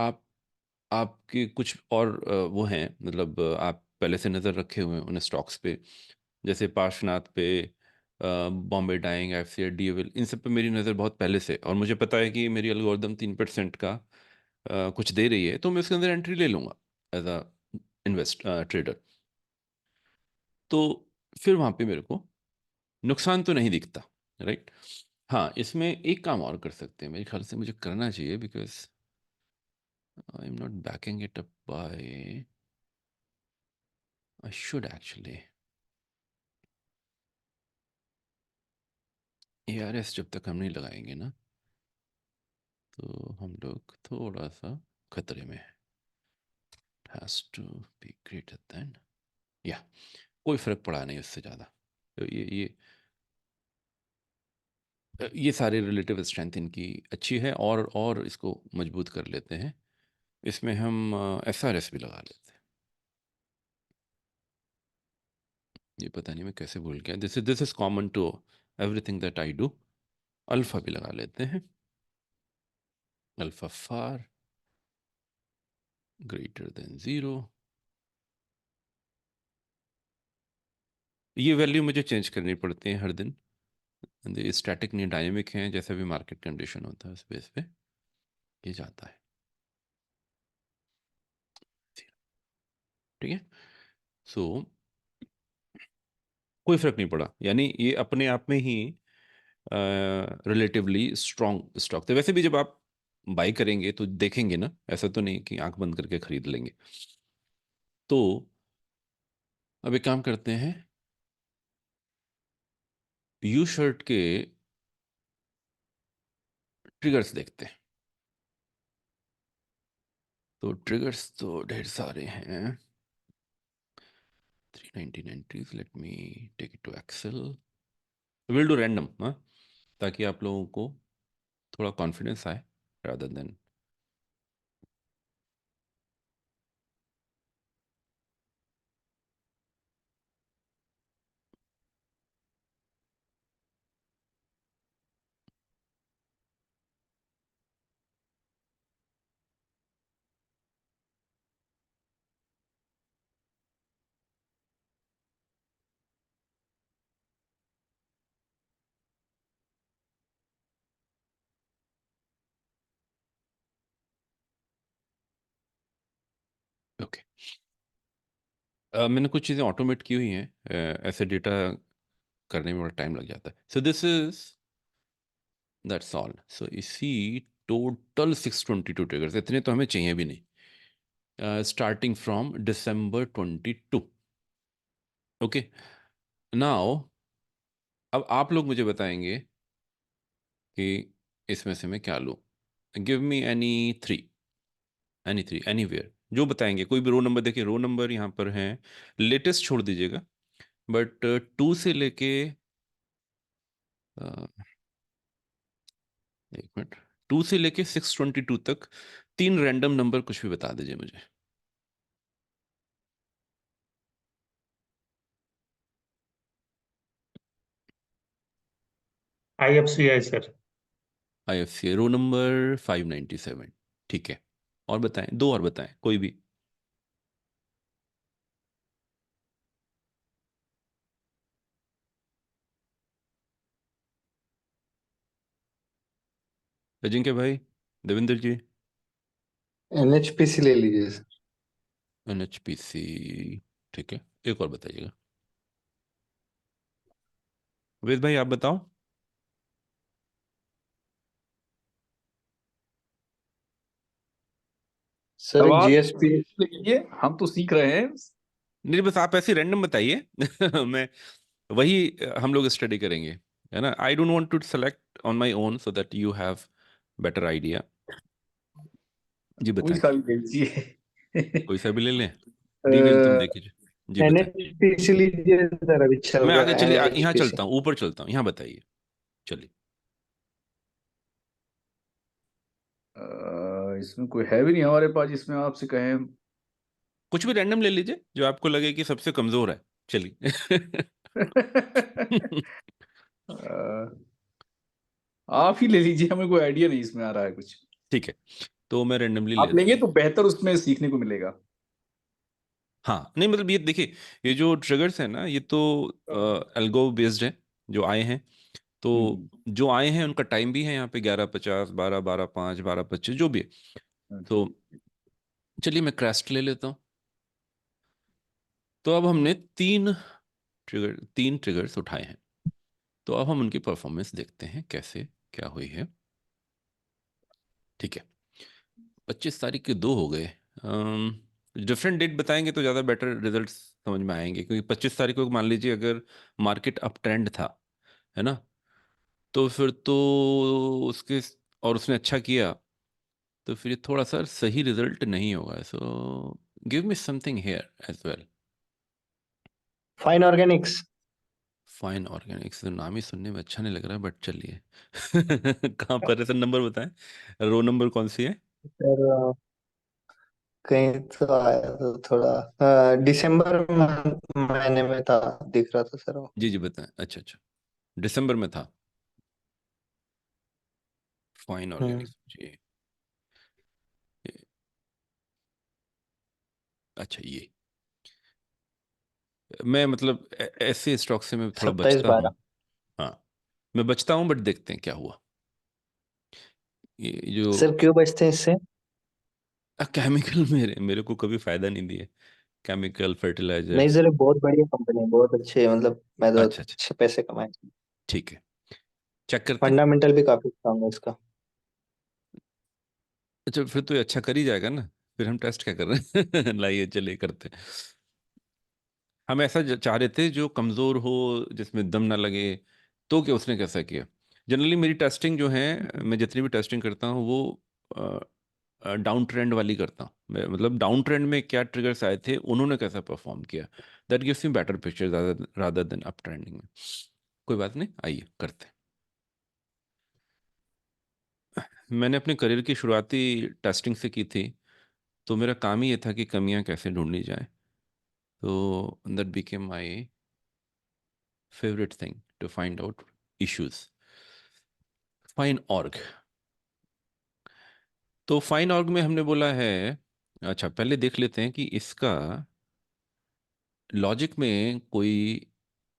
आपके कुछ और वो हैं, मतलब आप पहले से नज़र रखे हुए हैं उन स्टॉक्स पे, जैसे पार्शनाथ पे, बॉम्बे डाइंग, IFCI, DVL, इन सब पे मेरी नज़र बहुत पहले से, और मुझे पता है कि मेरी एल्गोरिदम 3% का कुछ दे रही है, तो मैं उसके अंदर एंट्री ले लूँगा एज अ इन्वेस्ट ट्रेडर। तो फिर वहाँ पे मेरे को नुकसान तो नहीं दिखता, राइट। हाँ, इसमें एक काम और कर सकते हैं, मेरे ख्याल से मुझे करना चाहिए, because I am not banking it up by, I should actually, ARS जब तक हम नहीं लगाएंगे ना तो हम लोग थोड़ा सा खतरे में है। Has to be greater than, या कोई फर्क पड़ा नहीं उससे ज़्यादा। तो ये सारे रिलेटिव स्ट्रेंथ इनकी अच्छी है, और इसको मजबूत कर लेते हैं। इसमें हम SRS भी लगा लेते हैं। ये पता नहीं मैं कैसे भूल गया, this is common to everything that I do. Alpha भी लगा लेते हैं, अल्फा फार ग्रेटर देन 0। ये वैल्यू मुझे चेंज करनी पड़ती है हर दिन, ये स्टैटिक नहीं डायनेमिक है, जैसा भी मार्केट कंडीशन होता है उस बेस पे ये जाता है। ठीक है, सो कोई फर्क नहीं पड़ा, यानी ये अपने आप में ही रिलेटिवली स्ट्रॉन्ग स्टॉक थे। वैसे भी जब आप बाई करेंगे तो देखेंगे ना, ऐसा तो नहीं कि आंख बंद करके खरीद लेंगे। तो अब एक काम करते हैं, यू शर्ट के ट्रिगर्स देखते हैं। तो ट्रिगर्स तो ढेर सारे हैं, 390 entries, let me take it to Excel, will do random, हाँ, ताकि आप लोगों को थोड़ा कॉन्फिडेंस आए रादर देन। ओके, मैंने कुछ चीज़ें ऑटोमेट की हुई हैं, ऐसे डेटा करने में बड़ा टाइम लग जाता है। So this is that's all. So इसी टोटल 622 ट्रिगर्स, इतने तो हमें चाहिए भी नहीं, starting from December 22। Okay, now अब आप लोग मुझे बताएंगे कि इसमें से मैं क्या लूँ। Give me any three anywhere, जो बताएंगे, कोई भी रो नंबर। देखिए रो नंबर यहाँ पर हैं, लेटेस्ट छोड़ दीजिएगा, बट 2 से लेके 1 मिनट, 2 से लेके 622 तक 3 रैंडम नंबर कुछ भी बता दीजिए मुझे। IFCI sir. IFCA row number 597। ठीक है, और बताएं, दो और बताएं कोई भी। अजिंक्य भाई, देवेंद्र जी। NHPC ले लीजिए सर। NHPC, ठीक है, एक और बताइएगा। वेद भाई आप बताओ। सर अब एक आप GSP। लिखिए, हम तो सीख रहे हैं। नहीं बस आप ऐसे रैंडम बताइए मैं वही हम लोग स्टडी करेंगे, है ना। I don't want to select on my own so that you have better idea. जी कोई बताएं, सा भी ले लीजिए। कोई सा भी ले लें, डी रेल तुम देखिए। जी बताएं। NHPC लीजिए सर, अभी चल मैं आगे रहा है चलिए, यहाँ NHPC। चलता हूँ, ऊपर चलता हूँ, यहाँ बताइए, चलिए। इसमें कोई है भी नहीं हमारे पास जिसमें आपसे कहें। कुछ भी रैंडम ले लीजिए जो आपको लगे कि सबसे कमजोर है, चलिए। अ, आप ही ले लीजिए, हमें कोई आइडिया नहीं इसमें आ रहा है कुछ। ठीक है, तो मैं रैंडमली आप लेता लेंगे हूँ। तो बेहतर उसमें सीखने को मिलेगा। हाँ नहीं मतलब ये देखिए, ये जो ट्रिगर्स है ना, ये तो एल्गो बेस्ड है जो आए हैं। तो हम्म। जो आए हैं उनका टाइम भी है यहाँ पे, 11:50, 12:05, 12:25 जो भी है। तो चलिए मैं क्रेस्ट ले लेता हूँ। तो अब हमने तीन ट्रिगर्स उठाए हैं, तो अब हम उनकी परफॉर्मेंस देखते हैं कैसे क्या हुई है। ठीक है, 25 तारीख के 2 हो गए। डिफरेंट डेट बताएंगे तो ज़्यादा बेटर रिजल्ट समझ में आएंगे, क्योंकि 25 तारीख को मान लीजिए अगर मार्केट अप ट्रेंड था, है ना, तो फिर तो उसके, और उसने अच्छा किया, तो फिर ये थोड़ा सा सही रिजल्ट नहीं होगा। So give me something here as well. Fine organics. Fine organics, तो नाम ही सुनने में अच्छा नहीं लग रहा है, बट चलिए। कहाँ पर है सर, नंबर बताएं, रो नंबर कौन सी है। सर कहीं तो आया था थोड़ा, दिसंबर महीने में था, दिख रहा था सर वो। जी जी बताएं। अच्छा अच्छा, दिसंबर में था। फाइन हम्म। ऑर्गेनिक्स जी। ये- अच्छा ये मैं मतलब ऐसे स्टॉक से मैं थोड़ा 27 बचता हूँ। 12। हाँ, मैं बचता हूँ, बट देखते हैं क्या हुआ। ये जो सर क्यों बचते हैं इससे? केमिकल मेरे मेरे को कभी फायदा नहीं दिए, केमिकल नहीं फर्टिलाइजर्स। सर, ये बहुत बढ़िया कंपनी है, बहुत अच्छी है, मतलब मैं तो अच्छा अच्छा, अच्छे पैसे कमाए। ठीक है, चेक करते हैं। फंडामेंटल भी काफी स्ट्रांग है इसका। अच्छा फिर तो ये अच्छा कर ही जाएगा ना, फिर हम टेस्ट क्या कर रहे हैं लाइए चलिए करते हैं। हम ऐसा चाह रहे थे जो कमज़ोर हो, जिसमें दम ना लगे। तो क्या उसने कैसा किया? जनरली मेरी टेस्टिंग जो है, मैं जितनी भी टेस्टिंग करता हूँ वो डाउन ट्रेंड वाली करता हूँ मैं। मतलब डाउन ट्रेंड में क्या ट्रिगर्स आए थे, उन्होंने कैसा परफॉर्म किया, that gives me better picture rather than up trending में। कोई बात नहीं, आइए करते हैं। मैंने अपने करियर की शुरुआती टेस्टिंग से की थी, तो मेरा काम ही ये था कि कमियां कैसे ढूंढनी जाए। तो that became my favourite thing to find out issues. Fine org. तो फाइन ऑर्ग में हमने बोला है, अच्छा पहले देख लेते हैं कि इसका लॉजिक में कोई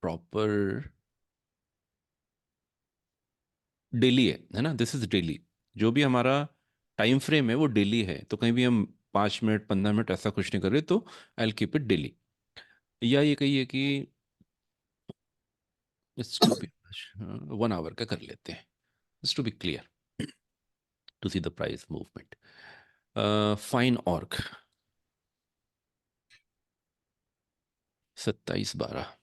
प्रॉपर डेली है ना, दिस इज डेली। जो भी हमारा टाइम फ्रेम है वो डेली है, तो कहीं भी हम 5 मिनट 15 मिनट ऐसा कुछ नहीं कर रहे, तो I will keep it daily. या ये कहिए कि इट्स टू बी 1 आवर का कर लेते हैं, it's to be clear to see the price movement. Fine org 27/12।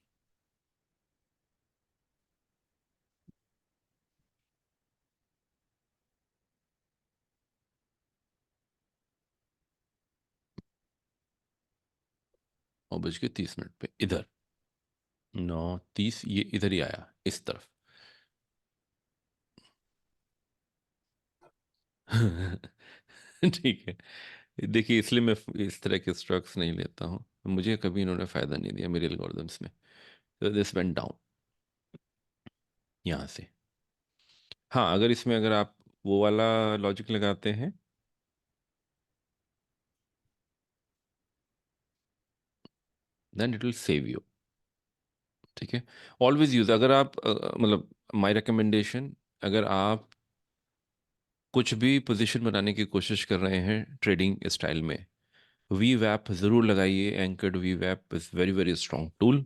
और बज के 30 मिनट पे इधर 9:30, ये इधर ही आया इस तरफ। ठीक है। देखिए इसलिए मैं इस तरह के स्टॉक्स नहीं लेता हूँ, मुझे कभी इन्होंने फ़ायदा नहीं दिया मेरे एल्गोरिदम्स में। तो दिस वेंट डाउन यहाँ से। हाँ, अगर इसमें अगर आप वो वाला लॉजिक लगाते हैं, then it will save you. ठीक है, ऑलवेज यूज। अगर आप मतलब माय रिकमेंडेशन, अगर आप कुछ भी पोजीशन बनाने की कोशिश कर रहे हैं ट्रेडिंग स्टाइल में, वी वैप ज़रूर लगाइए। एंकर्ड वी वैप is very very strong tool.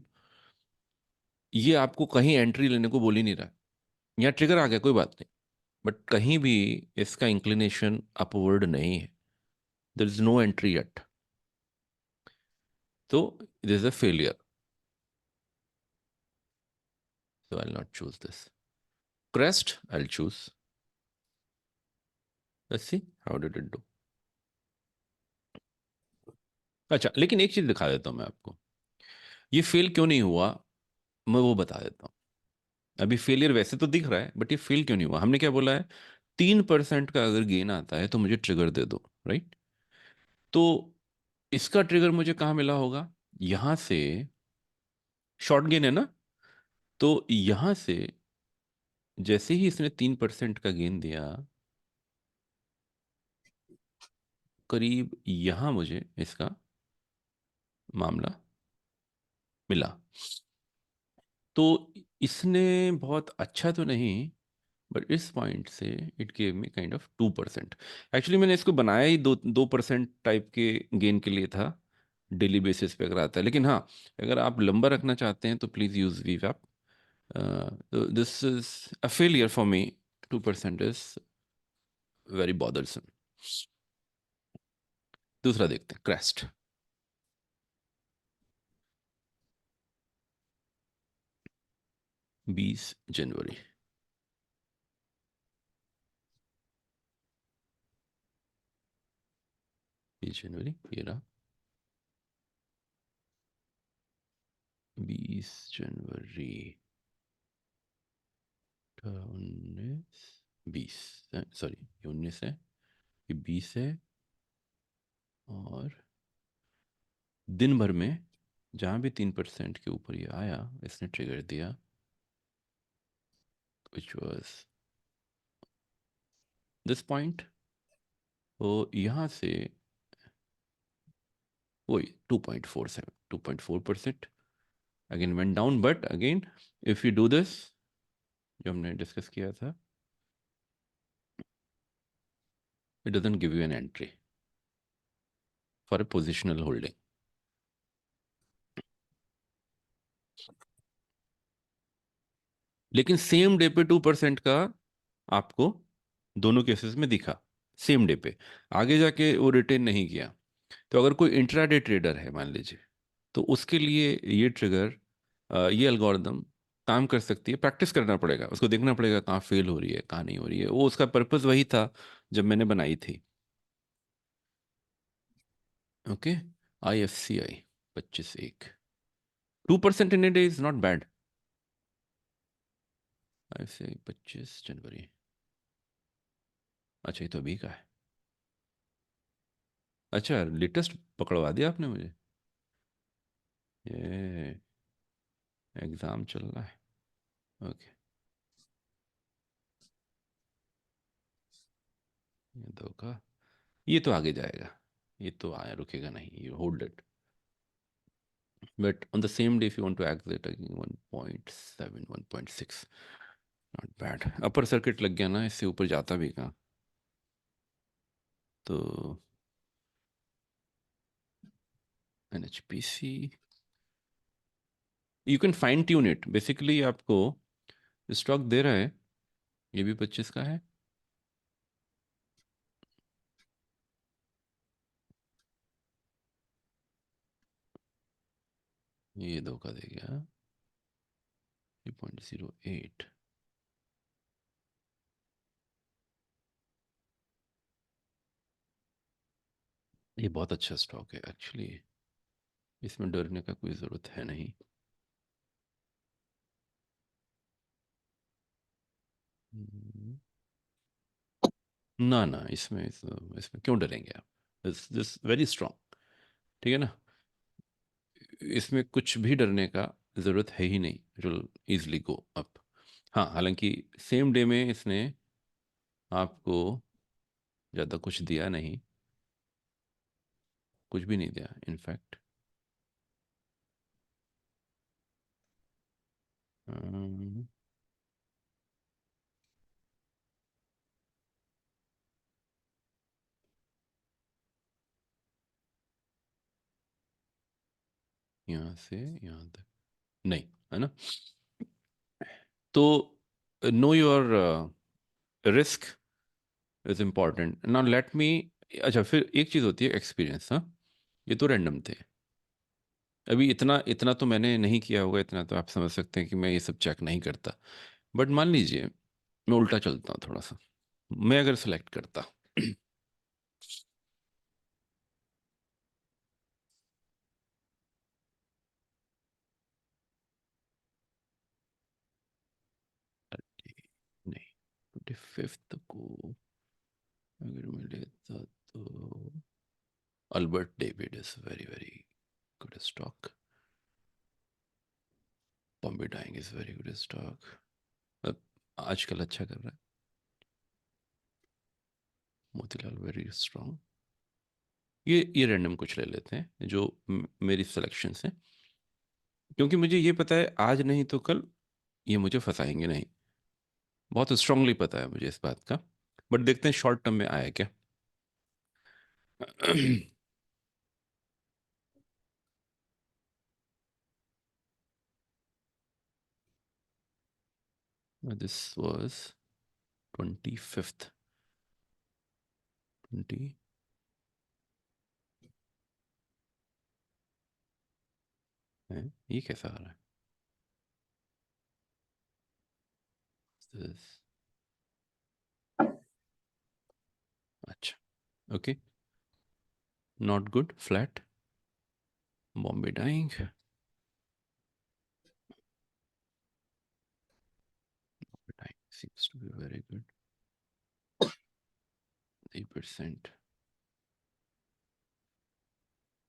ये आपको कहीं एंट्री लेने को बोल ही नहीं रहा। यहाँ ट्रिगर आ गया कोई बात नहीं, बट कहीं भी इसका इंक्लिनेशन अपवर्ड नहीं है, there is no entry yet, तो it is a failure. So I'll not choose this. Crest, I'll choose. Let's see how did it do. अच्छा, लेकिन एक चीज दिखा देता हूँ मैं आपको, ये फेल क्यों नहीं हुआ, मैं वो बता देता हूँ। अभी फेलियर वैसे तो दिख रहा है, बट ये फेल क्यों नहीं हुआ? हमने क्या बोला है, 3% का अगर गेन आता है तो मुझे ट्रिगर दे दो, राइट? तो इसका ट्रिगर मुझे कहाँ मिला होगा? यहां से शॉर्ट गेन है ना, तो यहां से जैसे ही इसने 3% का गेन दिया, करीब यहां मुझे इसका मामला मिला। तो इसने बहुत अच्छा तो नहीं, बट इस पॉइंट से it gave me kind of 2%। Actually मैंने इसको बनाया ही 2% टाइप के गेन के लिए था, डेली बेसिस पे अगर आता है। लेकिन हाँ, अगर आप लंबा रखना चाहते हैं तो प्लीज़ यूज़ वीवैप। This is a failure for me, 2% is very bothersome. दूसरा देखते हैं, क्रेस्ट। 20 जनवरी, 20 जनवरी ये रहा। 20 जनवरी 19 20, सॉरी 19 है, ये 20 है, और दिन भर में जहाँ भी 3% के ऊपर ये आया इसने ट्रिगर दिया, विच वाज दिस पॉइंट। तो यहाँ से वही 2.47 2.4% again went down, but again if you do this जो हमने डिस्कस किया था, it doesn't give you an entry for a positional holding. लेकिन सेम डे पे 2% का आपको दोनों केसेस में दिखा, सेम डे पे। आगे जाके वो रिटेन नहीं किया। तो अगर कोई इंट्राडे ट्रेडर है मान लीजिए, तो उसके लिए ये ट्रिगर, ये एल्गोरिदम काम कर सकती है। प्रैक्टिस करना पड़ेगा, उसको देखना पड़ेगा कहाँ फेल हो रही है कहाँ नहीं हो रही है। वो उसका पर्पस वही था जब मैंने बनाई थी। Okay, IFCI 25 2% in a day is not bad. IFCI 25 जनवरी, अच्छा ये तो अभी का है। अच्छा लेटेस्ट पकड़वा दिया आपने मुझे, ये एग्जाम चल रहा है। ओके, ये धोखा, ये तो आगे जाएगा, ये तो आया रुकेगा नहीं, you hold it. But on the same day if you want to exit again 1.7 1.6 not bad. Upper circuit लग गया ना, इससे ऊपर जाता भी कहाँ। तो NHPC you can fine tune it, basically आपको स्टॉक दे रहा है, ये भी 25 का है, ये धोखा दे गया 3.08। ये बहुत अच्छा स्टॉक है एक्चुअली, इसमें डरने का कोई ज़रूरत है नहीं। हम्म, ना ना, इसमें क्यों डरेंगे आप, दिस वेरी स्ट्रांग, ठीक है ना। इसमें कुछ भी डरने का ज़रूरत है ही नहीं, it will easily go up. हाँ, हालांकि सेम डे में इसने आपको ज़्यादा कुछ दिया नहीं, कुछ भी नहीं दिया इनफैक्ट। यहाँ से यहाँ तक नहीं है ना। तो know your risk is important. Now let me, अच्छा फिर एक चीज़ होती है एक्सपीरियंस। हाँ, ये तो रैंडम थे, अभी इतना इतना तो मैंने नहीं किया होगा, इतना तो आप समझ सकते हैं कि मैं ये सब चेक नहीं करता। बट मान लीजिए मैं उल्टा चलता हूँ थोड़ा सा, मैं अगर सेलेक्ट करता नहीं, 25 को अगर मैं लेता तो Albert David is very very good stock, Bombay dyeing is very good stock, आजकल अच्छा कर रहा है। Motilal very strong. ये रैंडम कुछ ले लेते हैं जो मेरी सिलेक्शन है, क्योंकि मुझे ये पता है आज नहीं तो कल ये मुझे फंसाएंगे नहीं, बहुत स्ट्रांगली पता है मुझे इस बात का। बट देखते हैं शॉर्ट टर्म में आया क्या। दिस वाज 25th 20 है, ये कैसा आ रहा है This- अच्छा okay, not good, flat, Bombay dyeing, dyeing seems to be very good, 3%,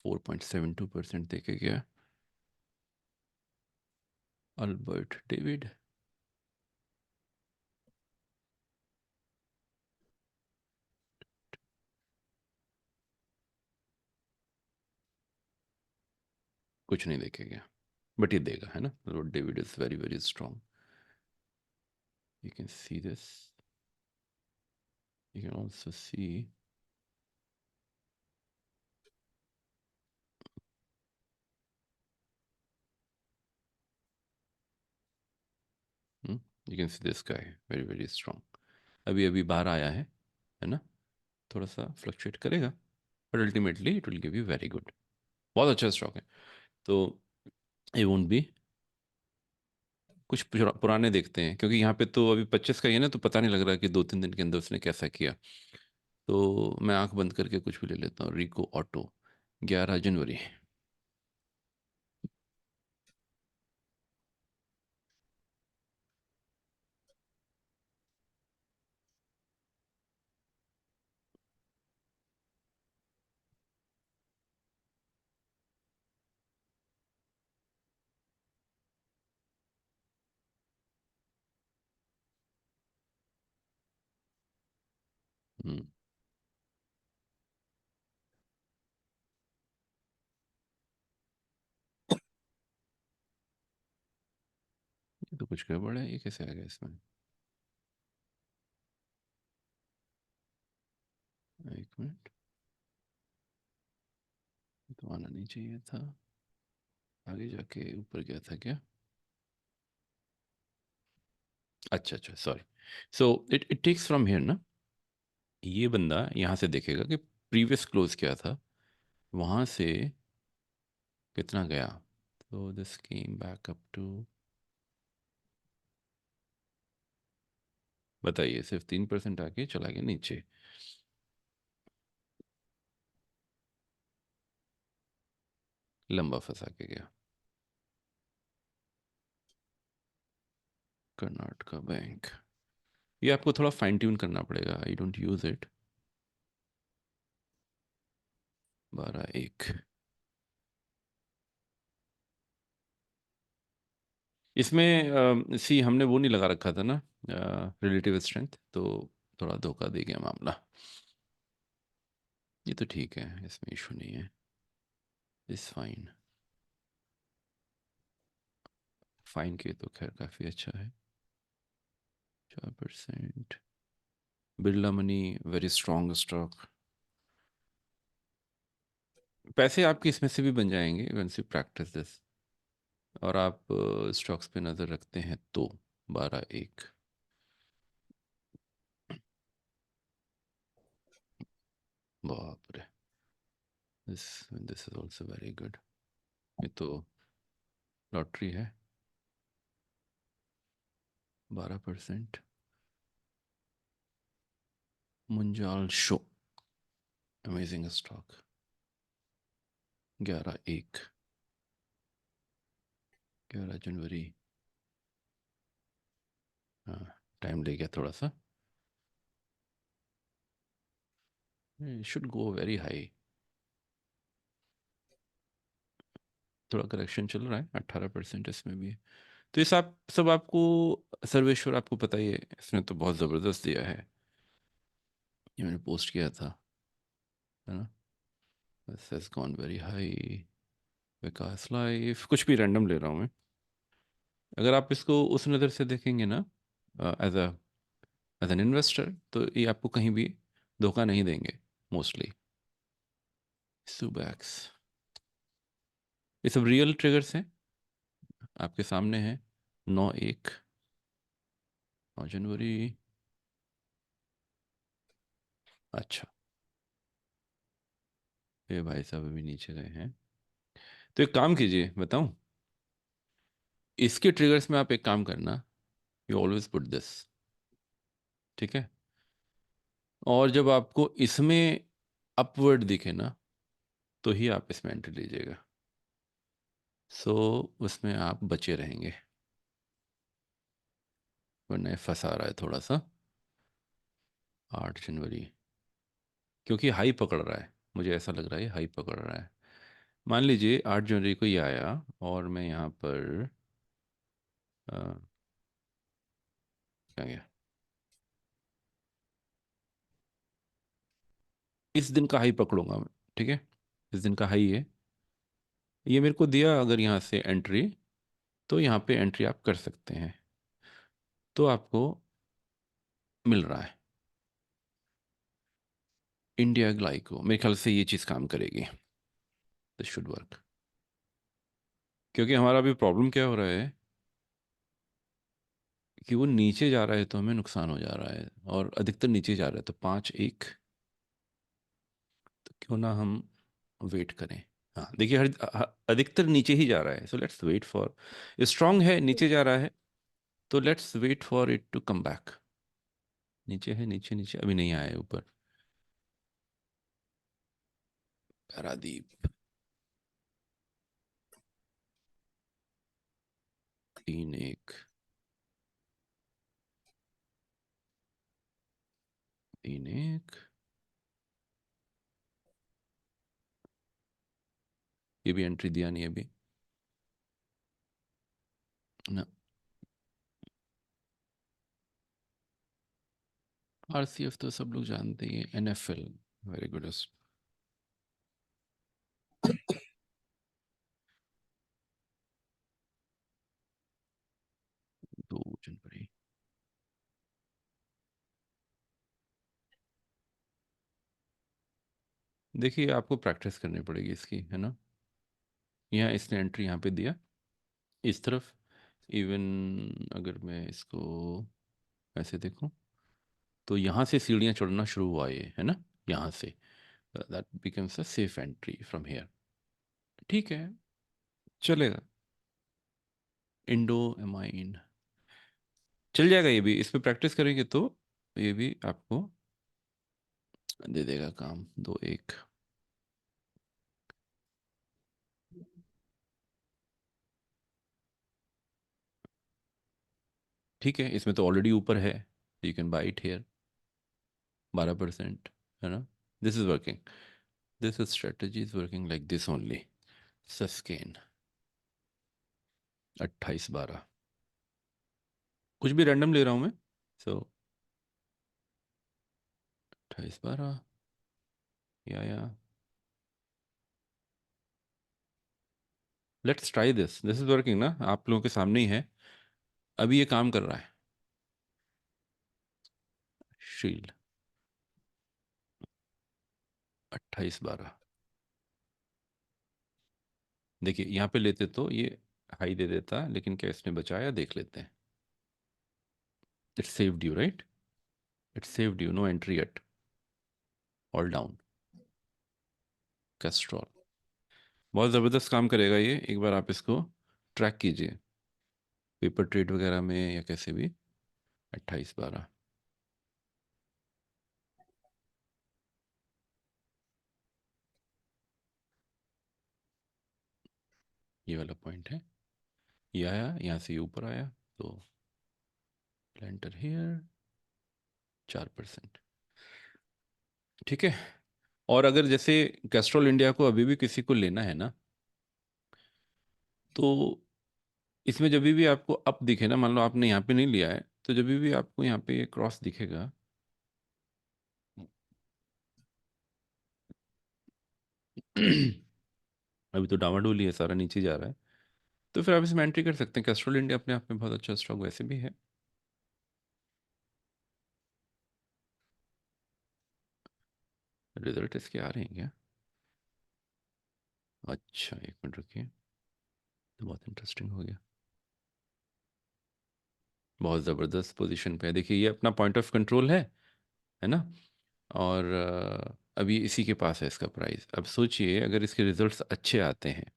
4.72% देखे गया। अल्बर्ट डेविड, कुछ नहीं देखे गया, बट ये देगा, है ना। Albert David is very very strong. You can see this, you can also see you can C this guy very very strong. अभी अभी बाहर आया है ना। थोड़ा सा फ्लक्चुएट करेगा, but ultimately it will give you very good. बहुत अच्छा स्टॉक है। तो ये वोंट बी, कुछ पुराने देखते हैं, क्योंकि यहाँ पे तो अभी 25 का ही है ना, तो पता नहीं लग रहा कि 2-3 दिन के अंदर उसने कैसा किया। तो मैं आंख बंद करके कुछ भी ले लेता हूँ। रिको ऑटो, 11 जनवरी। हम्म, ये तो कुछ गड़बड़ है, ये कैसे आ गया इसमें। एक मिनट, ये तो आना नहीं चाहिए था। आगे जाके ऊपर गया था क्या। अच्छा अच्छा, sorry. So it it takes from here ना। ये बंदा यहाँ से देखेगा कि प्रीवियस क्लोज क्या था, वहाँ से कितना गया। तो this came back up to, बताइए, सिर्फ 3% आके चला गया नीचे। लंबा फंसा के गया। कर्नाटका बैंक, ये आपको थोड़ा फाइन ट्यून करना पड़ेगा। I don't use it. 12-1, इसमें सी हमने वो नहीं लगा रखा था ना, रिलेटिव स्ट्रेंथ, तो थोड़ा धोखा दे गया मामला। ये तो ठीक है, इसमें इशू नहीं है। इस फाइन, फाइन के तो खैर काफ़ी अच्छा है। 4%। Birla money, very strong stock. पैसे आपके इसमें से भी बन जाएंगे वंस यू प्रैक्टिस दिस, और आप स्टॉक्स पे नज़र रखते हैं तो। 12-1, बाप रे। This this is also very good. ये तो लॉटरी है। 12%। Munjal show, amazing stock. 11-1, 11 जनवरी। हाँ, टाइम ले गया थोड़ा सा। Should go very high. थोड़ा करेक्शन चल रहा है, 18% इसमें भी है। तो ये सब आपको, सर्वेश्वर आपको पता ही है, इसने तो बहुत ज़बरदस्त दिया है। ये मैंने पोस्ट किया था, है ना। This has gone very high. Vikas life, कुछ भी रैंडम ले रहा हूँ मैं। अगर आप इसको उस नज़र से देखेंगे ना, एज एन इन्वेस्टर, तो ये आपको कहीं भी धोखा नहीं देंगे मोस्टली। सुबैक्स, ये सब रियल ट्रिगर्स हैं, आपके सामने हैं। 9-1, 9 जनवरी। अच्छा, ये भाई साहब अभी नीचे गए हैं। तो एक काम कीजिए, बताऊं, इसके ट्रिगर्स में आप एक काम करना, यू ऑलवेज पुट दिस, ठीक है। और जब आपको इसमें अपवर्ड दिखे ना, तो ही आप इसमें एंट्री लीजिएगा। सो उसमें आप बचे रहेंगे, वरना ये फंसा रहा है थोड़ा सा। 8 जनवरी, क्योंकि हाई पकड़ रहा है, मुझे ऐसा लग रहा है हाई पकड़ रहा है। मान लीजिए 8 जनवरी को ये आया और मैं यहाँ पर क्या गया, इस दिन का हाई पकड़ूंगा मैं, ठीक है, इस दिन का हाई है, ये मेरे को दिया, अगर यहाँ से एंट्री, तो यहाँ पे एंट्री आप कर सकते हैं, तो आपको मिल रहा है इंडिया ग्लाइको। मेरे ख्याल से ये चीज़ काम करेगी, दिस शुड वर्क, क्योंकि हमारा अभी प्रॉब्लम क्या हो रहा है कि वो नीचे जा रहा है तो हमें नुकसान हो जा रहा है, और अधिकतर नीचे जा रहा है, तो 5-1, तो क्यों ना हम वेट करें। हाँ देखिए, अधिकतर नीचे ही जा रहा है, so let's wait for, strong है, नीचे जा रहा है, तो let's wait for it to come back. नीचे है, नीचे नीचे, अभी नहीं आया है ऊपर। पारादीप 3-1, 3-1, ये भी एंट्री दिया नहीं अभी ना। आरसीएफ तो सब लोग जानते हैं, एनएफएल वेरी गुड, 2 जनवरी। देखिए आपको प्रैक्टिस करनी पड़ेगी इसकी, है ना। यहाँ इसने एंट्री यहाँ पे दिया इस तरफ, इवन अगर मैं इसको ऐसे देखूं, तो यहाँ से सीढ़ियाँ चढ़ना शुरू हुआ ये, है ना, यहाँ से, that becomes a safe entry from here, ठीक है, चलेगा। इंडो एमाइन चल जाएगा, ये भी, इस पे प्रैक्टिस करेंगे तो ये भी आपको दे देगा काम। 2-1, ठीक है, इसमें तो ऑलरेडी ऊपर है, you can buy it here, 12%, है ना। This is working, this strategy is working like this only. Sasken 28-12, कुछ भी रैंडम ले रहा हूँ मैं, सो 28-12, या let's try this is working ना, आप लोगों के सामने ही है, अभी ये काम कर रहा है। शील्ड 28-12, देखिए यहाँ पे लेते तो ये हाई दे देता, लेकिन क्या इसने बचाया, देख लेते हैं। It saved you right, it saved you, no entry at, all down. Castrol बहुत ज़बरदस्त काम करेगा ये, एक बार आप इसको ट्रैक कीजिए पेपर ट्रेड वगैरह में या कैसे भी। 28-12, ये वाला पॉइंट है, ये आया, यहाँ से ये ऊपर आया, तो प्लांटर हियर 4%, ठीक है। और अगर जैसे कैस्ट्रॉल इंडिया को अभी भी किसी को लेना है ना, तो इसमें जब भी आपको अप दिखे ना, मान लो आपने यहाँ पे नहीं लिया है, तो जब भी आपको यहाँ पे ये क्रॉस दिखेगा, अभी तो डामाडोली है, सारा नीचे जा रहा है, तो फिर आप इसमें एंट्री कर सकते हैं। कैस्ट्रॉल इंडिया अपने आप में बहुत अच्छा स्टॉक वैसे भी है। रिजल्ट इसके आ रहे हैं क्या? अच्छा, 1 मिनट रुकिए, तो बहुत इंटरेस्टिंग हो गया, बहुत ज़बरदस्त पोजीशन पे है। देखिए ये अपना पॉइंट ऑफ कंट्रोल है ना, और अभी इसी के पास है इसका प्राइस। अब सोचिए अगर इसके रिजल्ट्स अच्छे आते हैं,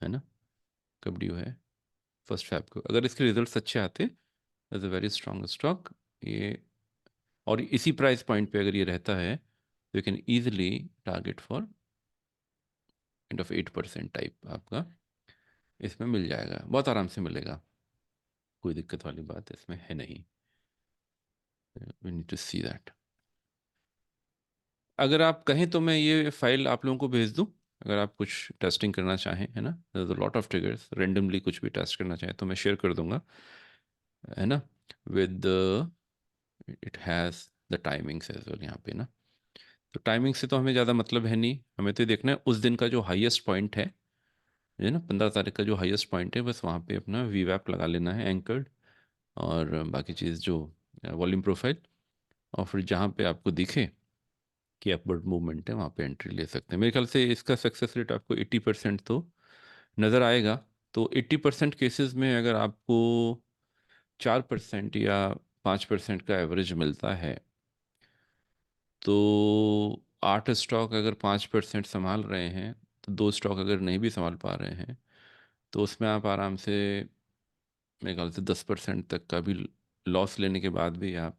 है ना, कब ड्यू है, 1 फरवरी को, अगर इसके रिजल्ट्स अच्छे आते, is a very strong stock ये, और इसी प्राइस पॉइंट पे अगर ये रहता है, तो you can easily target for kind of 8% type आपका इसमें मिल जाएगा, बहुत आराम से मिलेगा, कोई दिक्कत वाली बात इसमें है नहीं। We need to see that. अगर आप कहें तो मैं ये फाइल आप लोगों को भेज दूं, अगर आप कुछ टेस्टिंग करना चाहें, है ना, लॉट ऑफ ट्रिगर्स, रेंडमली कुछ भी टेस्ट करना चाहें तो मैं शेयर कर दूंगा, है ना, with it has the timings as well यहाँ पे ना। तो टाइमिंग से तो हमें ज़्यादा मतलब है नहीं, हमें तो ये देखना है उस दिन का जो हाईएस्ट पॉइंट है ना, 15 तारीख का जो हाईएस्ट पॉइंट है, बस वहाँ पे अपना वीवैप लगा लेना है एंकर्ड, और बाकी चीज़ जो वॉल्यूम प्रोफाइल, और फिर जहाँ पे आपको दिखे कि अपवर्ड मूवमेंट है वहाँ पे एंट्री ले सकते हैं। मेरे ख्याल से इसका सक्सेस रेट आपको 80% तो नज़र आएगा। तो 80% केसेस में अगर आपको 4% या 5% का एवरेज मिलता है, तो 8 स्टॉक अगर 5% संभाल रहे हैं, तो 2 स्टॉक अगर नहीं भी संभाल पा रहे हैं, तो उसमें आप आराम से मेरे ख्याल से 10% तक का भी लॉस लेने के बाद भी आप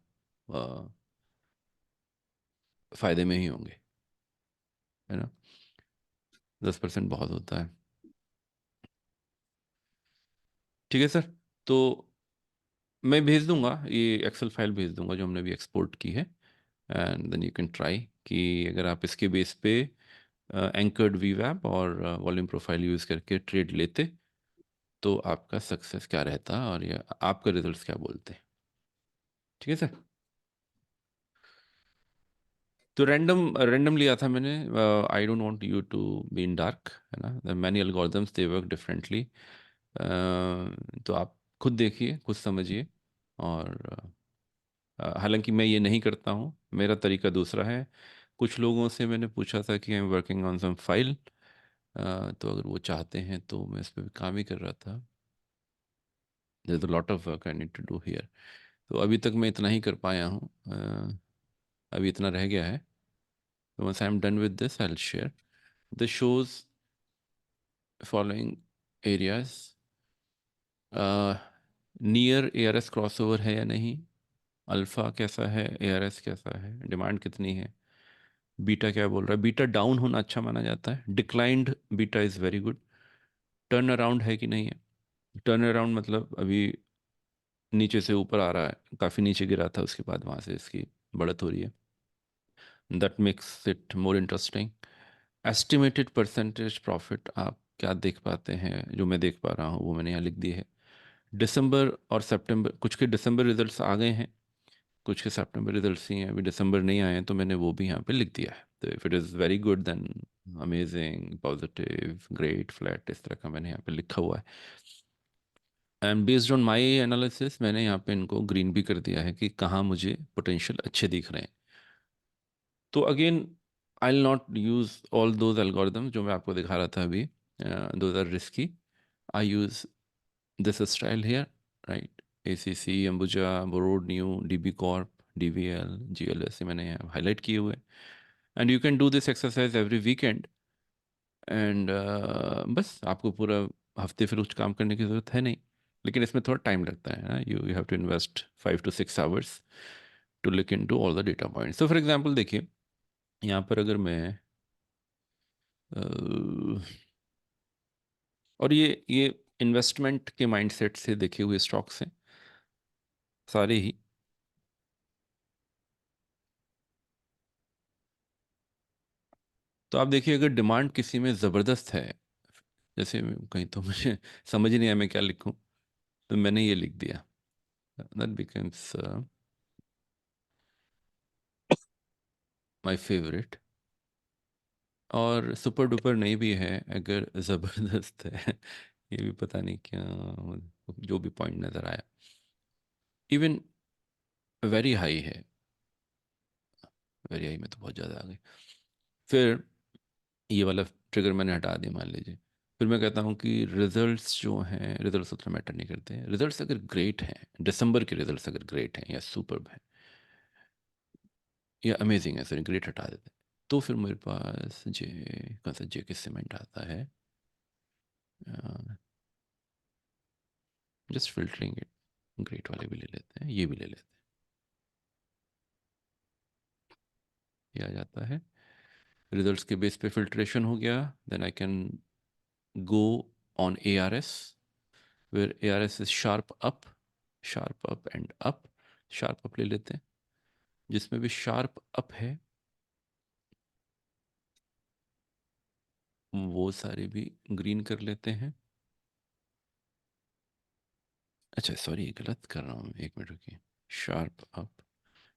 फ़ायदे में ही होंगे, है ना। 10% बहुत होता है। ठीक है सर, तो मैं भेज दूंगा, ये एक्सेल फाइल भेज दूंगा जो हमने भी एक्सपोर्ट की है, and then you can try कि अगर आप इसके बेस पे एंकर्ड वीवैप और वॉल्यूम प्रोफाइल यूज़ करके ट्रेड लेते तो आपका सक्सेस क्या रहता और ये आपका रिजल्ट्स क्या बोलते। ठीक है सर। तो रैंडम रैंडम लिया था मैंने। I don't want you to be in dark, है ना, many algorithms they work differently. तो आप खुद देखिए, खुद समझिए, और हालांकि मैं ये नहीं करता हूँ, मेरा तरीका दूसरा है। कुछ लोगों से मैंने पूछा था कि I am working on some file, तो अगर वो चाहते हैं तो मैं इस पर भी काम ही कर रहा था। There is a lot of work I need to do here. तो अभी तक मैं इतना ही कर पाया हूँ, अभी इतना रह गया है। Once I am done with this I will share the shows following areas. Near ARS crossover है या नहीं, अल्फ़ा कैसा है, ARS कैसा है, डिमांड कितनी है, बीटा क्या बोल रहा है। बीटा डाउन होना अच्छा माना जाता है, declined beta is very good. Turn around है कि नहीं है, टर्न अराउंड मतलब अभी नीचे से ऊपर आ रहा है, काफ़ी नीचे गिरा था उसके बाद वहाँ से इसकी बढ़त हो रही है, that makes it more interesting. Estimated percentage profit आप क्या देख पाते हैं, जो मैं देख पा रहा हूँ वो मैंने यहाँ लिख दी है। दिसंबर और सितंबर, कुछ के दिसंबर रिजल्ट्स आ गए हैं, कुछ के सितंबर रिजल्ट्स ही हैं, अभी दिसंबर नहीं आए हैं, तो मैंने वो भी यहाँ पे लिख दिया है। तो if it is very good then amazing, positive, great, flat, इस तरह का मैंने यहाँ पे लिखा हुआ है। And based on my analysis मैंने यहाँ पे इनको ग्रीन भी कर दिया है कि कहाँ मुझे पोटेंशियल अच्छे दिख रहे हैं। तो again I will not use all those algorithm जो मैं आपको दिखा रहा था अभी, those are risky. I use this style here, right, ACC, Ambuja, बोरोड, new, DB corp, DVL, GLS मैंने यहाँ हाईलाइट किए हुए। And you can do this exercise every weekend, एंड बस आपको पूरा हफ्ते फिर कुछ काम करने की ज़रूरत है नहीं, लेकिन इसमें थोड़ा टाइम लगता है ना, you have to invest 5 to 6 hours to look into all the data points. तो फॉर एग्जाम्पल देखिए, यहाँ पर अगर मैं अ, और ये इन्वेस्टमेंट के माइंडसेट से देखे हुए स्टॉक्स हैं सारे ही। तो आप देखिए अगर डिमांड किसी में ज़बरदस्त है, जैसे कहीं तो मुझे समझ ही नहीं आया मैं क्या लिखूं, तो मैंने ये लिख दिया, दैट बिकम्स माय फेवरेट। और सुपर डुपर नहीं भी है, अगर ज़बरदस्त है ये भी पता नहीं क्या, जो भी पॉइंट नज़र आया, इवन वेरी हाई है, वेरी हाई में तो बहुत ज़्यादा आ गई। फिर ये वाला ट्रिगर मैंने हटा दिया मान लीजिए। फिर मैं कहता हूँ कि रिजल्ट्स जो हैं, रिजल्ट्स उतना मैटर नहीं करते हैं, रिजल्ट्स अगर ग्रेट हैं, दिसंबर के रिजल्ट्स अगर ग्रेट हैं या सुपर्ब हैं या अमेजिंग है, सॉरी ग्रेट हटा देते हैं, तो फिर मेरे पास जे, कौन सा जे के सीमेंट आता है, जस्ट फिल्टरिंग इट, ग्रेट वाले भी ले लेते हैं, ये भी ले लेते हैं, ये आ जाता है। रिजल्ट्स के बेस पे फिल्ट्रेशन हो गया, then I can go on ARS, where ARS is sharp up and up, sharp up ले लेते हैं, जिसमें भी शार्प अप है वो सारे भी ग्रीन कर लेते हैं। अच्छा सॉरी, गलत कर रहा हूँ, एक मिनट रुकिए। शार्प अप,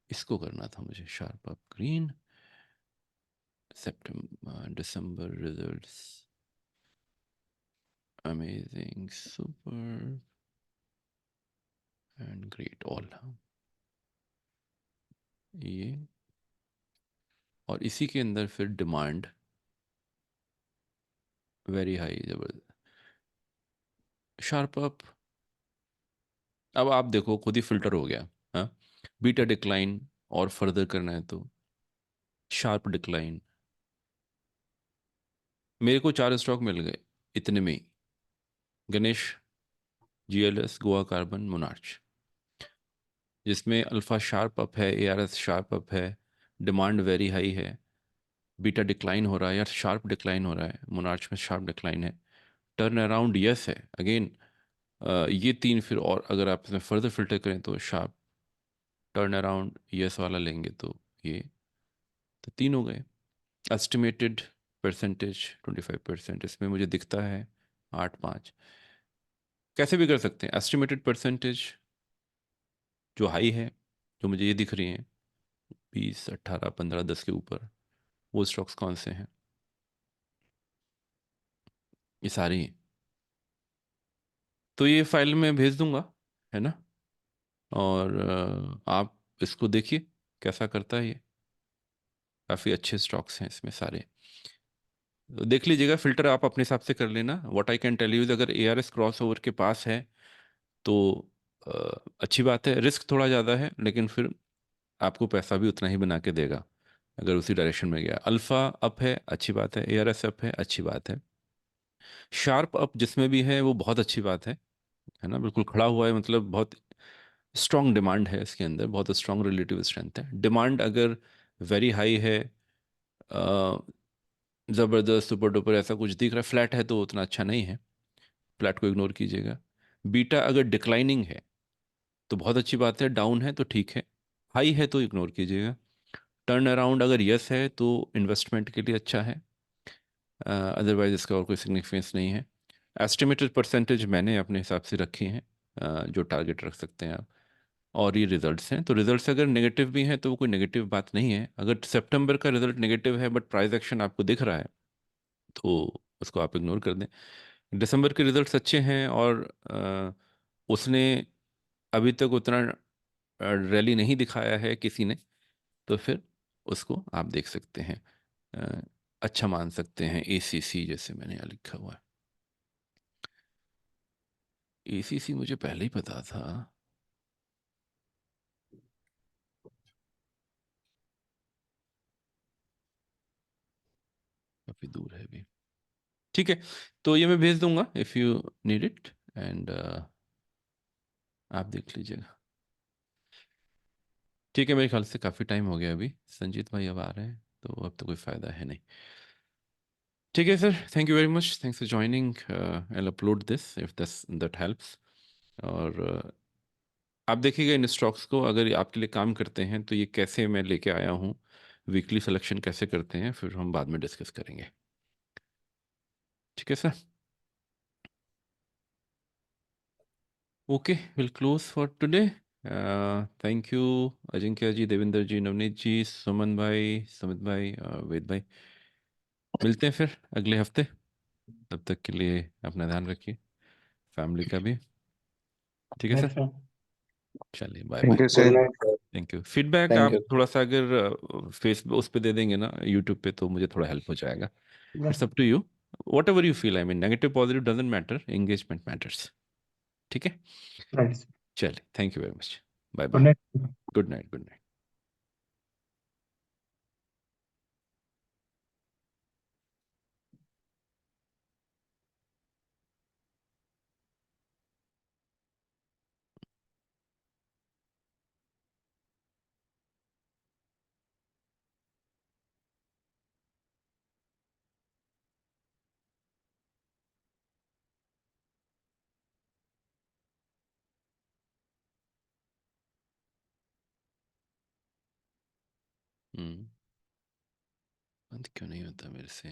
इसको करना था मुझे, sharp up green. September December results amazing super and great all, ये। और इसी के अंदर फिर डिमांड वेरी हाई, जबरदस्त शार्प अप। अब आप देखो खुद ही फिल्टर हो गया। हाँ, बीटा डिक्लाइन और फर्दर करना है तो शार्प डिक्लाइन। मेरे को 4 स्टॉक मिल गए इतने में ही। Ganesh, GLS, Goa carbon, Monarch, जिसमें अल्फा शार्प अप है, एआरएस शार्प अप है, डिमांड वेरी हाई है, बीटा डिक्लाइन हो रहा है या शार्प डिक्लाइन हो रहा है, मोनार्च में शार्प डिक्लाइन है, टर्न अराउंड यस है अगेन। ये 3 फिर, और अगर आप इसमें फर्दर फिल्टर करें तो शार्प, टर्न अराउंड, यस वाला लेंगे तो ये, तो 3 हो गए। एस्टिमेटेड परसेंटेज 25%, इसमें मुझे दिखता है 8-5। कैसे भी कर सकते हैं एस्टिमेटेड परसेंटेज, जो हाई है, जो मुझे ये दिख रही हैं 20, 18, 15, 10 के ऊपर, वो स्टॉक्स कौन से हैं? ये सारे ही हैं। तो ये फाइल में भेज दूंगा, है ना? और आप इसको देखिए कैसा करता है ये। काफ़ी अच्छे स्टॉक्स हैं इसमें सारे, तो देख लीजिएगा। फिल्टर आप अपने हिसाब से कर लेना। What I can tell you, अगर एआरएस क्रॉस ओवर के पास है तो अ, अच्छी बात है। रिस्क थोड़ा ज़्यादा है लेकिन फिर आपको पैसा भी उतना ही बना के देगा अगर उसी डायरेक्शन में गया। अल्फा अप है, अच्छी बात है। एआरएस अप है, अच्छी बात है। शार्प अप जिसमें भी है वो बहुत अच्छी बात है ना? बिल्कुल खड़ा हुआ है, मतलब बहुत स्ट्रॉन्ग डिमांड है इसके अंदर, बहुत स्ट्रॉन्ग रिलेटिव स्ट्रेंथ है। डिमांड अगर वेरी हाई है, ज़बरदस्त सुपर डुपर ऐसा कुछ दिख रहा है, फ्लैट है तो उतना अच्छा नहीं है, फ्लैट को इग्नोर कीजिएगा। बीटा अगर डिक्लाइनिंग है तो बहुत अच्छी बात है, डाउन है तो ठीक है, हाई है तो इग्नोर कीजिएगा। टर्न अराउंड अगर यस है तो इन्वेस्टमेंट के लिए अच्छा है, अदरवाइज इसका और कोई सिग्निफिकेंस नहीं है। एस्टिमेटेड परसेंटेज मैंने अपने हिसाब से रखी हैं, जो टारगेट रख सकते हैं आप। और ये रिजल्ट्स हैं, तो रिजल्ट्स अगर नेगेटिव भी हैं तो वो कोई नेगेटिव बात नहीं है। अगर सितंबर का रिजल्ट नेगेटिव है बट प्राइस एक्शन आपको दिख रहा है तो उसको आप इग्नोर कर दें। दिसंबर के रिजल्ट्स अच्छे हैं और उसने अभी तक उतना रैली नहीं दिखाया है किसी ने, तो फिर उसको आप देख सकते हैं, अ, अच्छा मान सकते हैं। एसीसी जैसे मैंने यहाँ लिखा हुआ है, एसीसी मुझे पहले ही पता था। काफ़ी दूर है अभी। ठीक है, तो ये मैं भेज दूंगा if you need it, and आप देख लीजिएगा। ठीक है, मेरे ख्याल से काफ़ी टाइम हो गया अभी। संजीत भाई अब आ रहे हैं तो अब तो कोई फ़ायदा है नहीं। ठीक है sir, thank you very much, thanks for joining. I upload this if that helps. और आप देखिएगा इन स्टॉक्स को, अगर ये आपके लिए काम करते हैं तो ये कैसे मैं लेके आया हूँ, वीकली सिलेक्शन कैसे करते हैं, फिर हम बाद में डिस्कस करेंगे। ठीक है sir, okay, will close for today. Thank you Ajinkya ji, Devendra ji, Navneet ji, Suman भाई, सुमित भाई, वेद भाई। मिलते हैं फिर अगले हफ्ते। तब तक के लिए अपना ध्यान रखिए, फैमिली का भी। ठीक है सर, अच्छा, चलिए bye thank bye. You good sir. Night sir. Thank you. Feedback thank आप यू। थोड़ा सा अगर फेसबुक उस पे दे देंगे ना, यूट्यूब पे, तो मुझे थोड़ा हेल्प हो जाएगा। It's up to you, whatever you feel. I mean negative positive doesn't matter, engagement matters. ठीक है, राइट। चलिए, thank you very much, bye good bye, night. Good night, good night. बंद क्यों नहीं होता मेरे से?